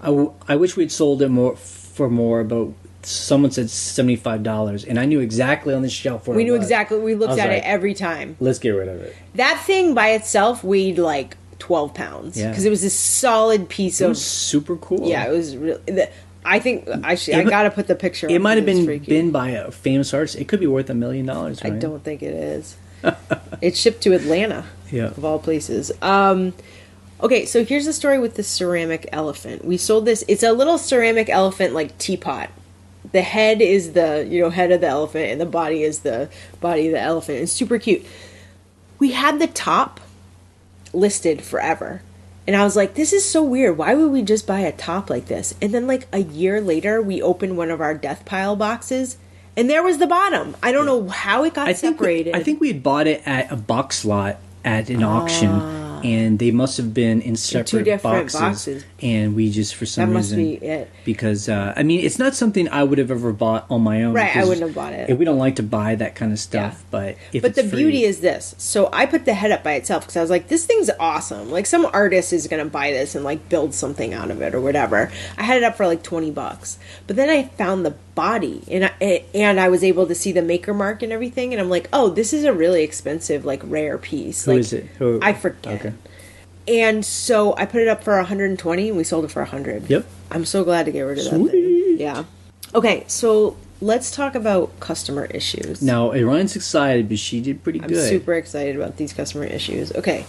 I wish we'd sold it for more, but someone said $75, and I knew exactly on the shelf where we knew exactly. We looked at it every time. Let's get rid of it. That thing by itself weighed 12 pounds because it was this solid piece of. It was super cool. Yeah, it was really. I think I gotta put the picture. It might have been by a famous artist. It could be worth $1 million. Right? I don't think it is. It's shipped to Atlanta, of all places. Okay, so here's the story with the ceramic elephant. We sold this. It's a little ceramic elephant teapot. The head is the head of the elephant, and the body is the body of the elephant. It's super cute. We had the top listed forever. And I was like, this is so weird. Why would we just buy a top like this? And then a year later, we opened one of our death pile boxes, and there was the bottom. I don't know how it got separated. I think we had bought it at a box lot at an auction, and they must have been in separate two different boxes. And we just, for some reason... That must be it. Because, it's not something I would have ever bought on my own. Right, I wouldn't have bought it. We don't like to buy that kind of stuff, but if it's the free, beauty is this. So I put the head up by itself because I was like, this thing's awesome. Some artist is going to buy this and build something out of it or whatever. I had it up for $20. But then I found the body and I was able to see the maker mark and everything, and I'm like, oh, this is a really expensive rare piece. Who is it? I forget. Okay. And so I put it up for $120 and we sold it for $100. Yep. I'm so glad to get rid of that thing. Yeah. Okay, so let's talk about customer issues. Now, Ryan's excited, but she did pretty good. I'm super excited about these customer issues. Okay.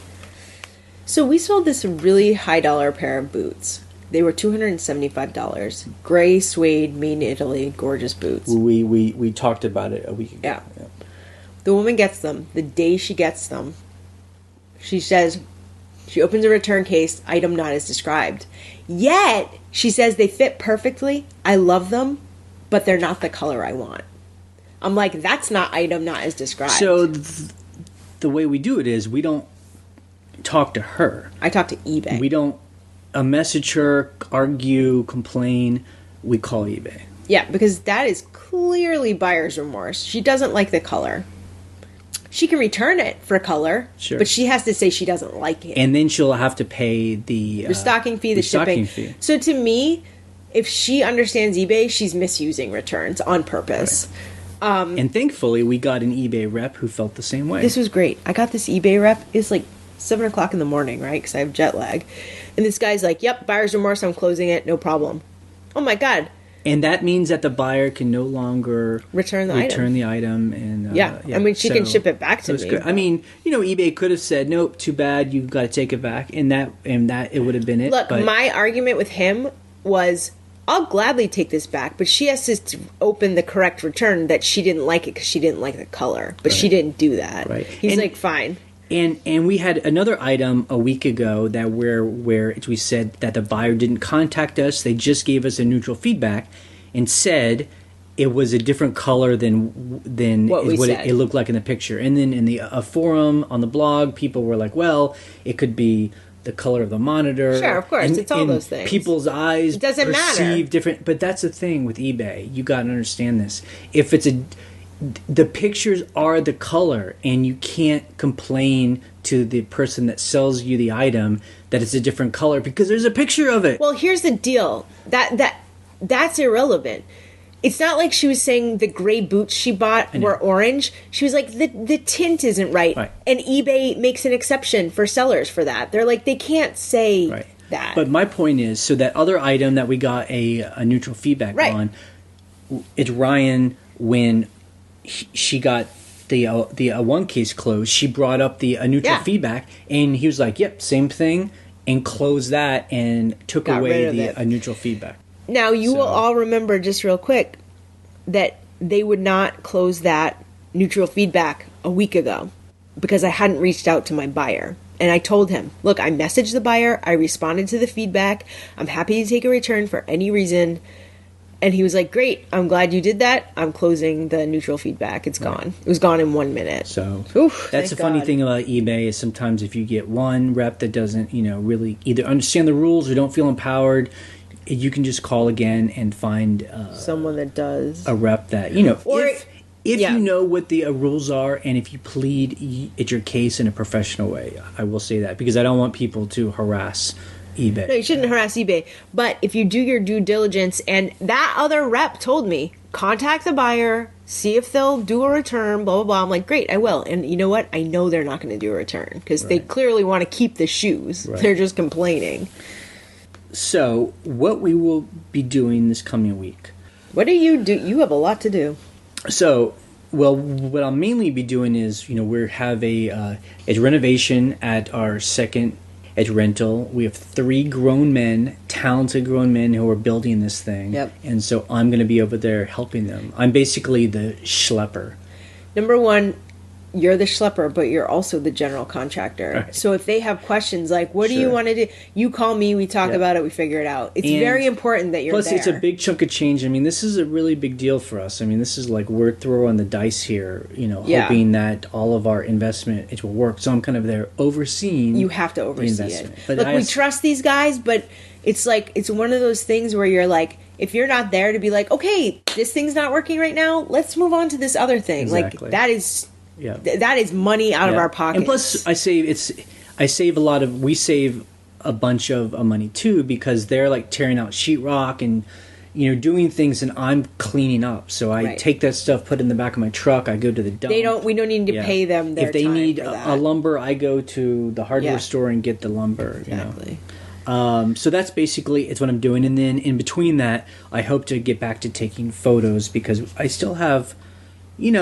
So we sold this really high dollar pair of boots. They were $275. Gray suede, made in Italy, gorgeous boots. We talked about it a week ago. Yeah. The woman gets them. The day she gets them, she says, she opens a return case, item not as described. Yet, she says they fit perfectly. I love them, but they're not the color I want. I'm like, that's not item not as described. So the way we do it is we don't talk to her. I talk to eBay. We don't message her, argue, complain. We call eBay. Yeah, because that is clearly buyer's remorse. She doesn't like the color. She can return it for color, sure, but she has to say she doesn't like it. And then she'll have to pay the restocking fee, the shipping. Fee. So to me, if she understands eBay, she's misusing returns on purpose. And thankfully, we got an eBay rep who felt the same way. This was great. I got this eBay rep. It's like 7 o'clock in the morning, right? Because I have jet lag. And this guy's like, yep, buyer's remorse. I'm closing it. No problem. Oh, my God. And that means that the buyer can no longer return the item. And yeah. I mean, she can ship it back to me. Good. I mean, eBay could have said, nope, too bad, you've got to take it back, and that it would have been it. Look, my argument with him was, I'll gladly take this back, but she has to open the correct return that she didn't like it because she didn't like the color, but she didn't do that. Right. He's like, fine. And we had another item a week ago that where we said that the buyer didn't contact us. They just gave us a neutral feedback and said it was a different color than what it looked like in the picture. And then in the forum on the blog, people were like, well, it could be the color of the monitor. Sure, of course. It's all those things. People's eyes it doesn't matter. Different. But that's the thing with eBay. You got to understand this. If it's the pictures are the color, and you can't complain to the person that sells you the item that it's a different color because there's a picture of it. Well, here's the deal. That's irrelevant. It's not like she was saying the gray boots she bought were orange. She was like, the tint isn't right. And eBay makes an exception for sellers for that. They're like, they can't say that. But my point is, so that other item that we got a neutral feedback on, it's Ryan when she got the one case closed, she brought up the neutral feedback, and he was like, yep, same thing, and closed that and took away the neutral feedback. Now, you will all remember, just real quick, that they would not close that neutral feedback a week ago because I hadn't reached out to my buyer. And I told him, look, I messaged the buyer, I responded to the feedback, I'm happy to take a return for any reason. And he was like, great, I'm glad you did that. I'm closing the neutral feedback. It's gone. It was gone in 1 minute. So that's the funny thing about eBay is sometimes if you get one rep that doesn't, really either understand the rules or don't feel empowered, you can just call again and find someone that does. A rep that, or if you know what the rules are and if you plead at your case in a professional way. I will say that because I don't want people to harass eBay. No, you shouldn't harass eBay. But if you do your due diligence, and that other rep told me, contact the buyer, see if they'll do a return, blah, blah, blah. I'm like, great, I will. And you know what? I know they're not going to do a return because they clearly want to keep the shoes. Right. They're just complaining. So, what we will be doing this coming week. What do? You have a lot to do. So, well, what I'll mainly be doing is, we have a renovation at our second edge rental. We have 3 grown men, talented grown men who are building this thing. Yep. And so I'm going to be over there helping them. I'm basically the schlepper. Number one, you're the schlepper, but you're also the general contractor. Right. So if they have questions like, what do you want to do? You call me, we talk about it, we figure it out. It's very important that you're there. Plus, it's a big chunk of change. I mean, this is a really big deal for us. I mean, this is like we're throwing the dice here, hoping that all of our investment, it will work. So I'm kind of there overseeing. You have to oversee it. But look, we trust these guys, but it's like, it's one of those things where you're like, if you're not there to be like, okay, this thing's not working right now, let's move on to this other thing. Exactly. Like, that is... Yeah, that is money out of our pockets. And plus, we save a bunch of money too because they're like tearing out sheetrock and doing things, and I'm cleaning up. So I take that stuff, put it in the back of my truck. I go to the dump. We don't need to pay them their if they time need for that. a lumber, I go to the hardware store and get the lumber. Exactly. So that's basically it's what I'm doing, and then in between that, I hope to get back to taking photos because I still have. Not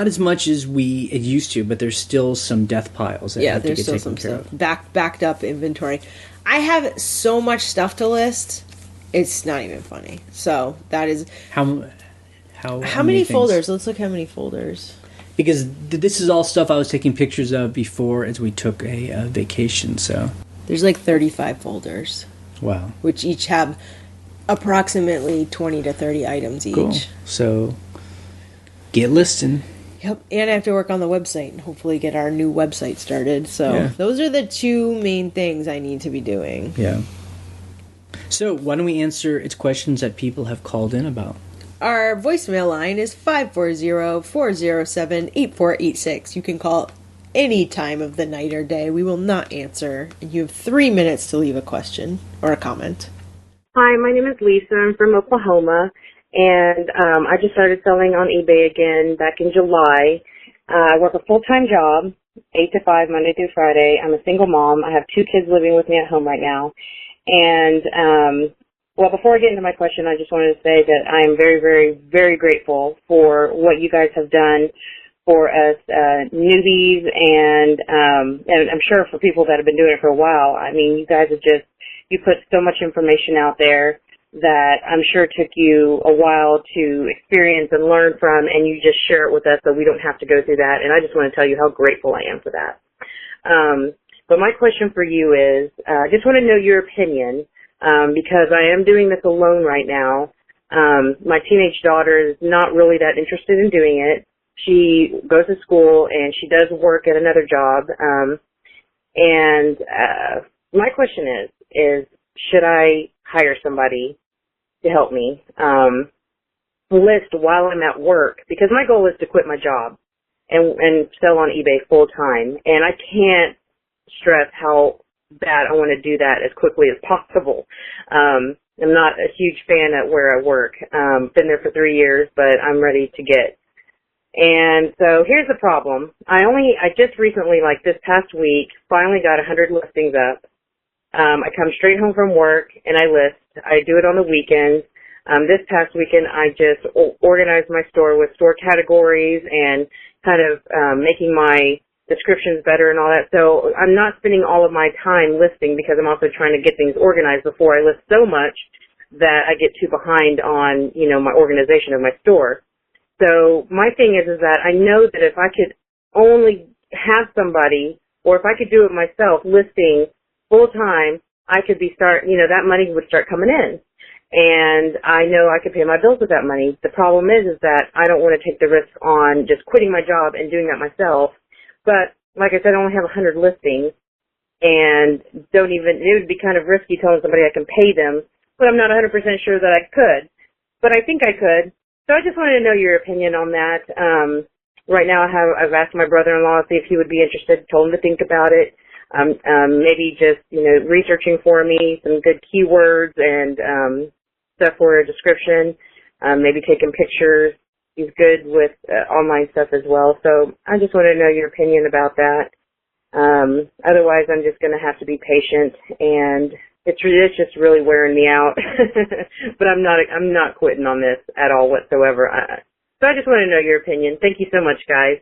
as much as it used to, but there's still some death piles that have to get taken care of. Backed up inventory. I have so much stuff to list. It's not even funny. So that is how many folders? Let's look how many folders. Because this is all stuff I was taking pictures of before as we took a vacation. So there's like 35 folders. Wow. Which each have approximately 20 to 30 items each. Cool. So get listing. Yep. And I have to work on the website and hopefully get our new website started. So those are the 2 main things I need to be doing. Yeah. So why don't we answer its questions that people have called in about? Our voicemail line is 540-407-8486. You can call any time of the night or day. We will not answer. And you have 3 minutes to leave a question or a comment. Hi, my name is Lisa. I'm from Oklahoma, and I just started selling on eBay again back in July. I work a full-time job, 8 to 5, Monday through Friday. I'm a single mom. I have 2 kids living with me at home right now. And, well, before I get into my question, I just wanted to say that I am very, very, very grateful for what you guys have done for us newbies, and I'm sure for people that have been doing it for a while. I mean, you guys have just, you put so much information out there that I'm sure took you a while to experience and learn from, and you just share it with us so we don't have to go through that. And I just want to tell you how grateful I am for that. But my question for you is, I just want to know your opinion, because I am doing this alone right now. My teenage daughter is not really that interested in doing it. She goes to school and she does work at another job. And my question is should I hire somebody to help me list while I'm at work? Because my goal is to quit my job and sell on eBay full time. And I can't stress how bad I want to do that as quickly as possible. I'm not a huge fan at where I work. Been there for 3 years, but I'm ready to get. And so here's the problem. I just recently, like this past week, finally got 100 listings up. I come straight home from work and I list. I do it on the weekends. This past weekend, I just organized my store with store categories and kind of making my descriptions better and all that. So I'm not spending all of my time listing because I'm also trying to get things organized before I list so much that I get too behind on, my organization of my store. So my thing is that I know that if I could only have somebody, or if I could do it myself, listing full time, I could that money would start coming in. And I know I could pay my bills with that money. The problem is that I don't want to take the risk on just quitting my job and doing that myself. But like I said, I only have 100 listings, and it would be kind of risky telling somebody I can pay them, but I'm not 100% sure that I could. But I think I could. So I just wanted to know your opinion on that. Right now I've asked my brother-in-law to see if he would be interested, told him to think about it. Maybe just, researching for me some good keywords and stuff for a description, maybe taking pictures. He's good with online stuff as well. So I just want to know your opinion about that. Otherwise, I'm just going to have to be patient, and it's just really wearing me out. But I'm not quitting on this at all whatsoever. So I just want to know your opinion. Thank you so much, guys.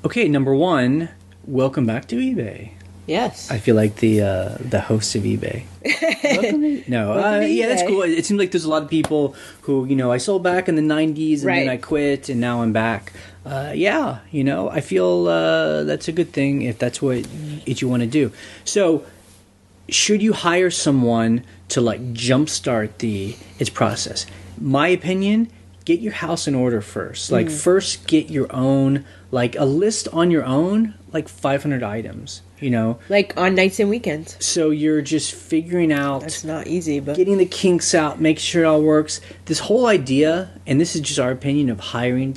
Okay, number one, welcome back to eBay. Yes. I feel like the host of eBay. Yeah, that's cool. It seems like there's a lot of people who, I sold back in the 90s and then I quit and now I'm back. I feel that's a good thing if that's what you want to do. So should you hire someone to jumpstart its process? My opinion, get your house in order first. First get your own, a list on your own, 500 items. On nights and weekends. So you're just figuring out. That's not easy, but getting the kinks out, make sure it all works. This whole idea, and this is just our opinion, of hiring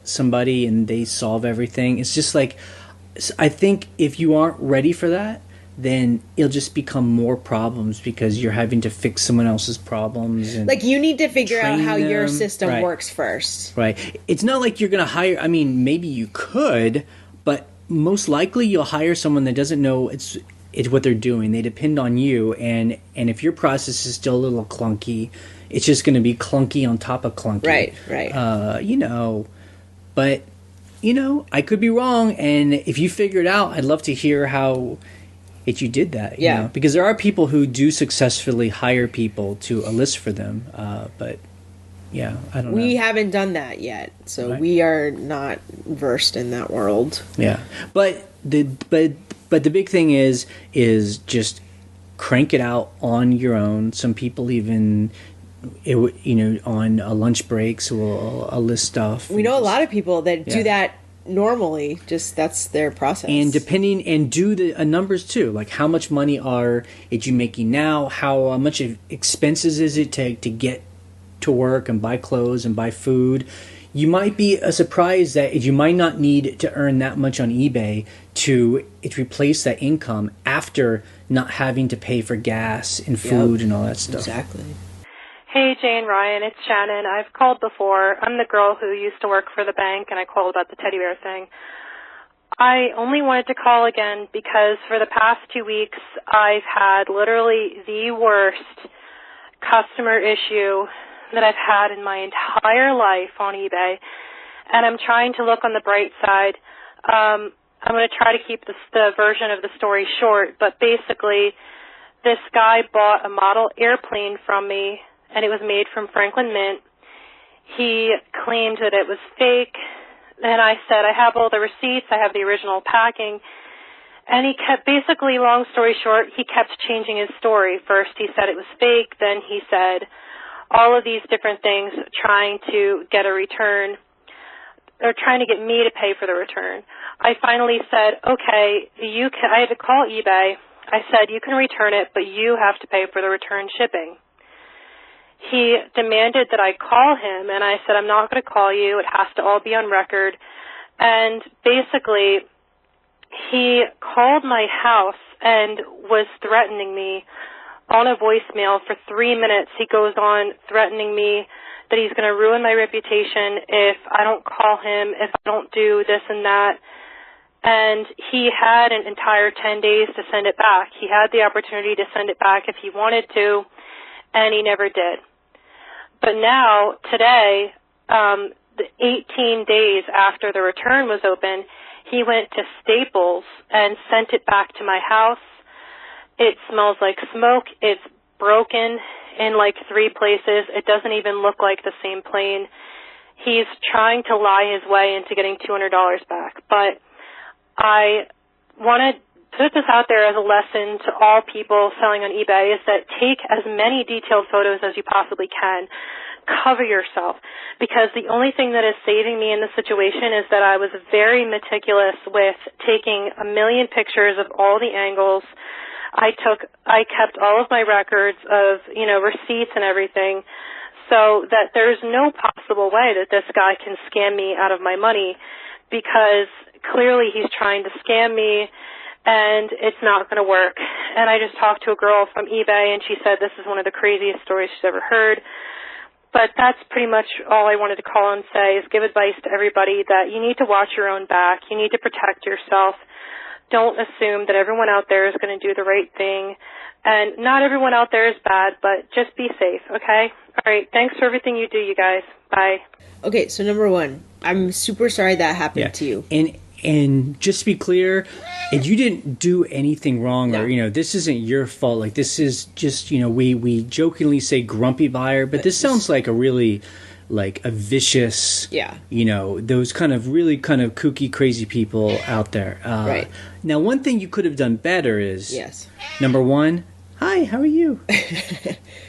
somebody and they solve everything. It's just I think if you aren't ready for that, then it'll just become more problems because you're having to fix someone else's problems. And you need to figure out how your them. system works first. Right. It's not like you're going to hire. I mean, maybe you could, but most likely you'll hire someone that doesn't know it's what they're doing. They depend on you, and if your process is still a little clunky, it's just going to be clunky on top of clunky. Right. But I could be wrong, and if you figure it out, I'd love to hear how you did that. Yeah. Because there are people who do successfully hire people to list for them, but. Yeah, I don't know. We haven't done that yet, so we are not versed in that world. Yeah, but the big thing is just crank it out on your own. Some people even, on lunch breaks will list stuff. We know a lot of people that do that normally. Just that's their process. And do the numbers too, like how much money are you making now? How much expenses is it to get to work and buy clothes and buy food? You might be surprised that you might not need to earn that much on eBay to replace that income after not having to pay for gas and food and all that stuff. Exactly. Hey, Jay and Ryan, it's Shannon. I've called before. I'm the girl who used to work for the bank, and I called about the teddy bear thing. I only wanted to call again because for the past 2 weeks, I've had literally the worst customer issue that I've had in my entire life on eBay, and I'm trying to look on the bright side. I'm going to try to keep the version of the story short, but basically, this guy bought a model airplane from me, and it was made from Franklin Mint. He claimed that it was fake, and I said, I have all the receipts, I have the original packing, and he kept, basically, long story short, he kept changing his story. First he said it was fake, then he said all of these different things, trying to get a return, or trying to get me to pay for the return. I finally said, okay, I had to call eBay. I said, you can return it, but you have to pay for the return shipping. He demanded that I call him, and I said, I'm not going to call you. It has to all be on record. And basically, he called my house and was threatening me on a voicemail for 3 minutes. He goes on threatening me that he's going to ruin my reputation if I don't call him, if I don't do this and that. And he had an entire 10 days to send it back. He had the opportunity to send it back if he wanted to, and he never did. But now, today, the 18 days after the return was open, he went to Staples and sent it back to my house. It smells like smoke. It's broken in like 3 places. It doesn't even look like the same plane. He's trying to lie his way into getting $200 back. But I want to put this out there as a lesson to all people selling on eBay, is that take as many detailed photos as you possibly can. Cover yourself, because the only thing that is saving me in this situation is that I was very meticulous with taking a million pictures of all the angles. I kept all of my records of, receipts and everything, so that there's no possible way that this guy can scam me out of my money, because clearly he's trying to scam me, and it's not going to work. And I just talked to a girl from eBay, and she said this is one of the craziest stories she's ever heard. But that's pretty much all I wanted to call and say, is give advice to everybody that you need to watch your own back. You need to protect yourself. Don't assume that everyone out there is going to do the right thing. And not everyone out there is bad, but just be safe, okay? All right, thanks for everything you do, you guys. Bye. Okay, so number one, I'm super sorry that happened to you. And just to be clear, and you didn't do anything wrong, No. or this isn't your fault. Like, this is just we jokingly say grumpy buyer, but this sounds like a really like a vicious, those kind of really kind of kooky, crazy people out there. Right. Now, one thing you could have done better is, Yes. number one, hi, how are you?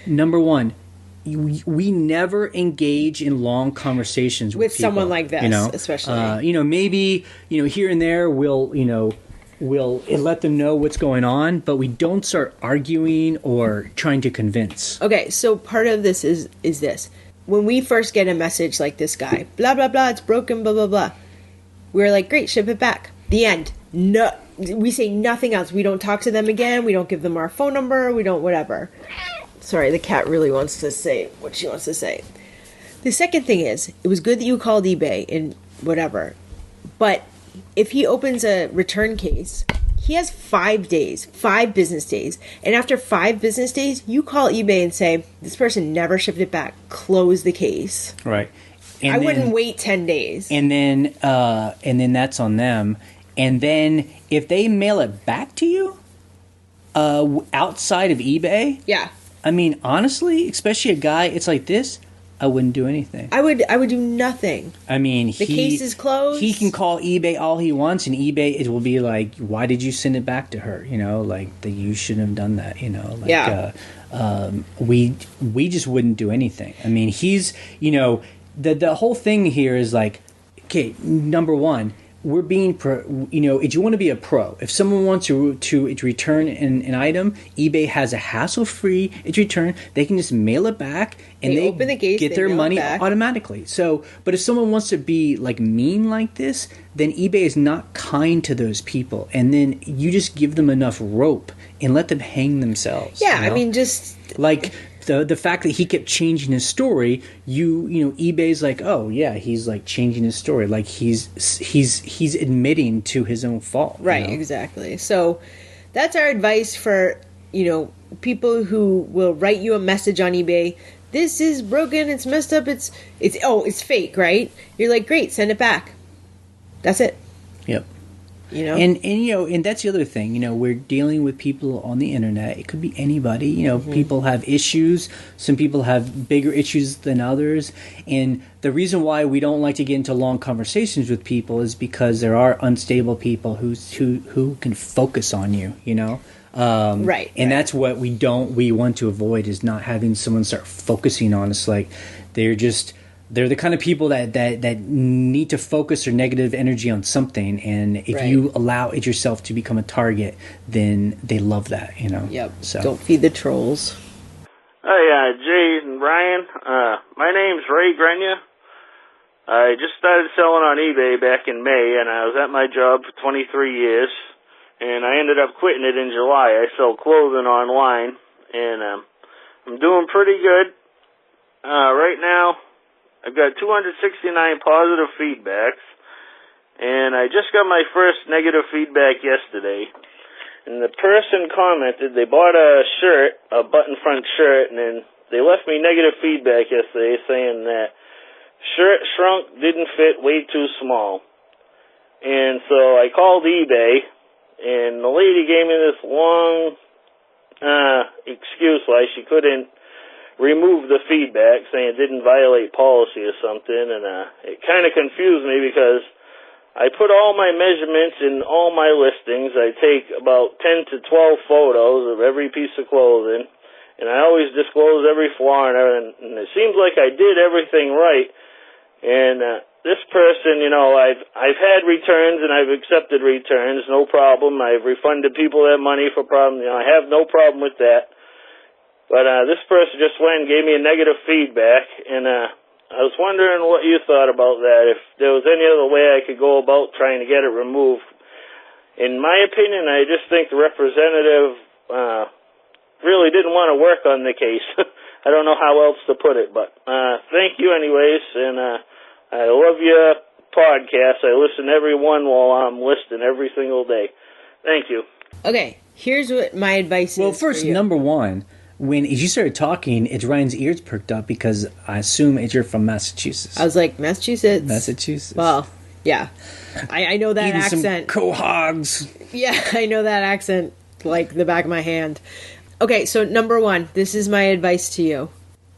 Number one, we never engage in long conversations with people, someone like this, especially. Maybe here and there we'll let them know what's going on, but we don't start arguing or trying to convince. Okay, so part of this is this. When we first get a message like this guy, blah, blah, blah, it's broken, blah, blah, blah, we're like, great, ship it back. The end. No, we say nothing else. We don't talk to them again. We don't give them our phone number. We don't whatever. Sorry, the cat really wants to say what she wants to say. The second thing is, it was good that you called eBay and whatever, but if he opens a return case, he has 5 business days, and after 5 business days, you call eBay and say, this person never shipped it back, close the case. Right. And I wouldn't wait 10 days. And then that's on them. And then if they mail it back to you, outside of eBay, yeah. I mean, honestly, especially a guy, it's like this, I wouldn't do anything. I would do nothing. I mean, the case is closed. He can call eBay all he wants, and eBay, it will be like, why did you send it back to her? Like, that you shouldn't have done that, we just wouldn't do anything. I mean, he's, the whole thing here is like, okay, number one, we're being if you want to be a pro, if someone wants to return an item, eBay has a hassle-free return. They can just mail it back, and they open the case, get their money automatically. So, but if someone wants to be like mean like this, then eBay is not kind to those people, and then you just give them enough rope and let them hang themselves. Yeah, I mean, just like the fact that he kept changing his story, eBay's like, oh yeah, he's like changing his story, like he's admitting to his own fault. Right, exactly. So that's our advice for, people who will write you a message on eBay. This is broken, it's messed up, it's fake, right? You're like, great, send it back. That's it. Yep. And that's the other thing, we're dealing with people on the internet. It could be anybody, people have issues. Some people have bigger issues than others. And the reason why we don't like to get into long conversations with people is because there are unstable people who can focus on you, Right. And that's what we want to avoid, is not having someone start focusing on us. Like they're the kind of people that need to focus their negative energy on something, and if you allow it yourself to become a target, then they love that, Yep. So don't feed the trolls. Hi, Jay and Ryan. My name's Ray Grenia. I just started selling on eBay back in May, and I was at my job for 23 years, and I ended up quitting it in July. I sell clothing online, and I'm doing pretty good. Right now, I've got 269 positive feedbacks, and I just got my first negative feedback yesterday. And the person commented, they bought a shirt, a button-front shirt, and then they left me negative feedback yesterday saying that shirt shrunk, didn't fit, way too small. And so I called eBay, and the lady gave me this long excuse why she couldn't remove the feedback, saying it didn't violate policy or something, and it kind of confused me because I put all my measurements in all my listings. I take about 10 to 12 photos of every piece of clothing, and I always disclose every flaw and everything, and it seems like I did everything right. And this person, I've had returns and I've accepted returns, no problem. I've refunded people their money for problems. I have no problem with that. But this person just went and gave me a negative feedback, and I was wondering what you thought about that, if there was any other way I could go about trying to get it removed. In my opinion, I just think the representative really didn't want to work on the case. I don't know how else to put it, but thank you anyways, and I love your podcast. I listen to every one while I'm listening every single day. Thank you. Okay, here's what my advice is. Well, first, number one, as you started talking, Ryan's ears perked up because I assume you're from Massachusetts. I was like, Massachusetts? Massachusetts. Well, yeah. I know that eating accent. Some quahogs. Yeah, I know that accent like the back of my hand. Okay, so number one, this is my advice to you.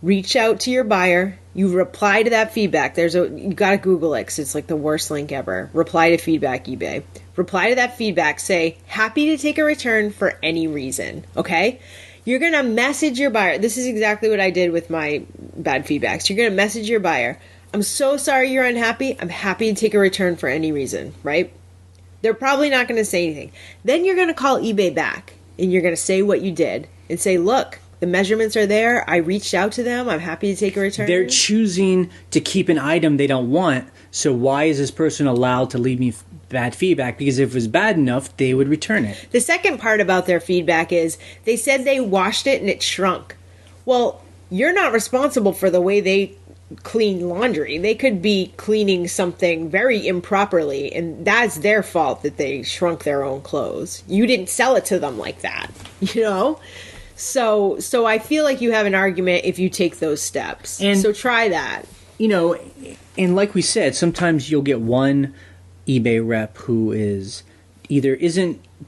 Reach out to your buyer. You reply to that feedback. You gotta Google it because it's like the worst link ever. Reply to feedback eBay. Reply to that feedback. Say, happy to take a return for any reason. Okay? You're going to message your buyer. This is exactly what I did with my bad feedbacks. You're going to message your buyer. I'm so sorry you're unhappy. I'm happy to take a return for any reason, right? They're probably not going to say anything. Then you're going to call eBay back, and you're going to say what you did and say, look, the measurements are there. I reached out to them. I'm happy to take a return. They're choosing to keep an item they don't want. So why is this person allowed to leave me bad feedback? Because if it was bad enough, they would return it. The second part about their feedback is they said they washed it and it shrunk. Well, you're not responsible for the way they clean laundry. They could be cleaning something very improperly, and that's their fault that they shrunk their own clothes. You didn't sell it to them like that, So I feel like you have an argument if you take those steps. And so try that. And like we said, sometimes you'll get one eBay rep who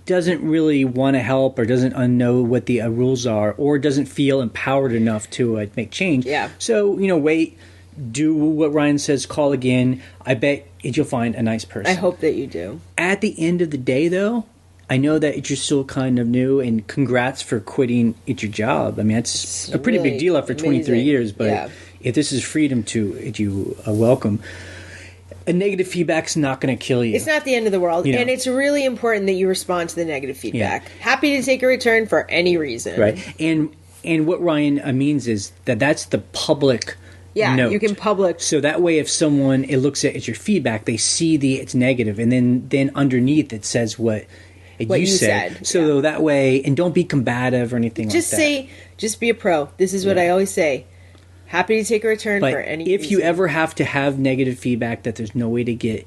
doesn't really want to help, or doesn't know what the rules are, or doesn't feel empowered enough to make change. Yeah. So, wait, do what Ryan says, call again. I bet you'll find a nice person. I hope that you do. At the end of the day, though, I know that you're still kind of new, and congrats for quitting at your job. I mean, it's a pretty big deal after 23 years, but if this is freedom to you, welcome. A negative feedback's not going to kill you. It's not the end of the world, and it's really important that you respond to the negative feedback. Yeah. Happy to take a return for any reason. Right, and what Ryan means is that's the public note. You can public. So that way, if it looks at your feedback, they see it's negative, and then underneath it says what what you said. So that way, and don't be combative or anything Just like that. say, just be a pro. This is what I always say. Happy to take a return But for any if reason. you ever have to have negative feedback that there's no way to get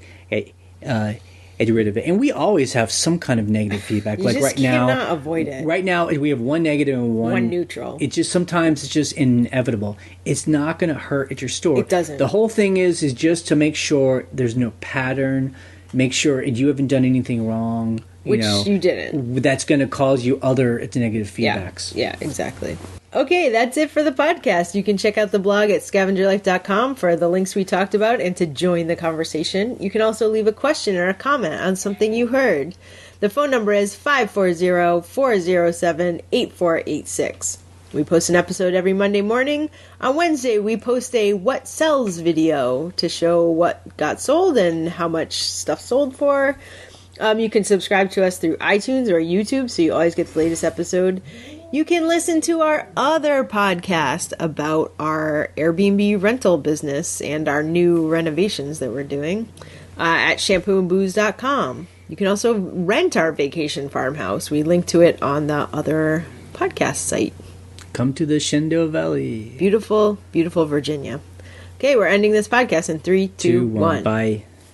rid of it, and we always have some kind of negative feedback. You like just right now, cannot avoid it. Right now, we have one negative and one neutral. It just sometimes it's just inevitable. It's not going to hurt at your store. It doesn't. The whole thing is just to make sure there's no pattern. Make sure you haven't done anything wrong. Which you didn't. That's going to cause you other negative feedbacks. Yeah, exactly. Okay, that's it for the podcast. You can check out the blog at scavengerlife.com for the links we talked about and to join the conversation. You can also leave a question or a comment on something you heard. The phone number is 540-407-8486. We post an episode every Monday morning. On Wednesday, we post a What Sells video to show what got sold and how much stuff sold for. You can subscribe to us through iTunes or YouTube so you always get the latest episode. You can listen to our other podcast about our Airbnb rental business and our new renovations that we're doing at shampooandbooze.com. You can also rent our vacation farmhouse. We link to it on the other podcast site. Come to the Shenandoah Valley. Beautiful, beautiful Virginia. Okay, we're ending this podcast in 3, 2, 1. Bye.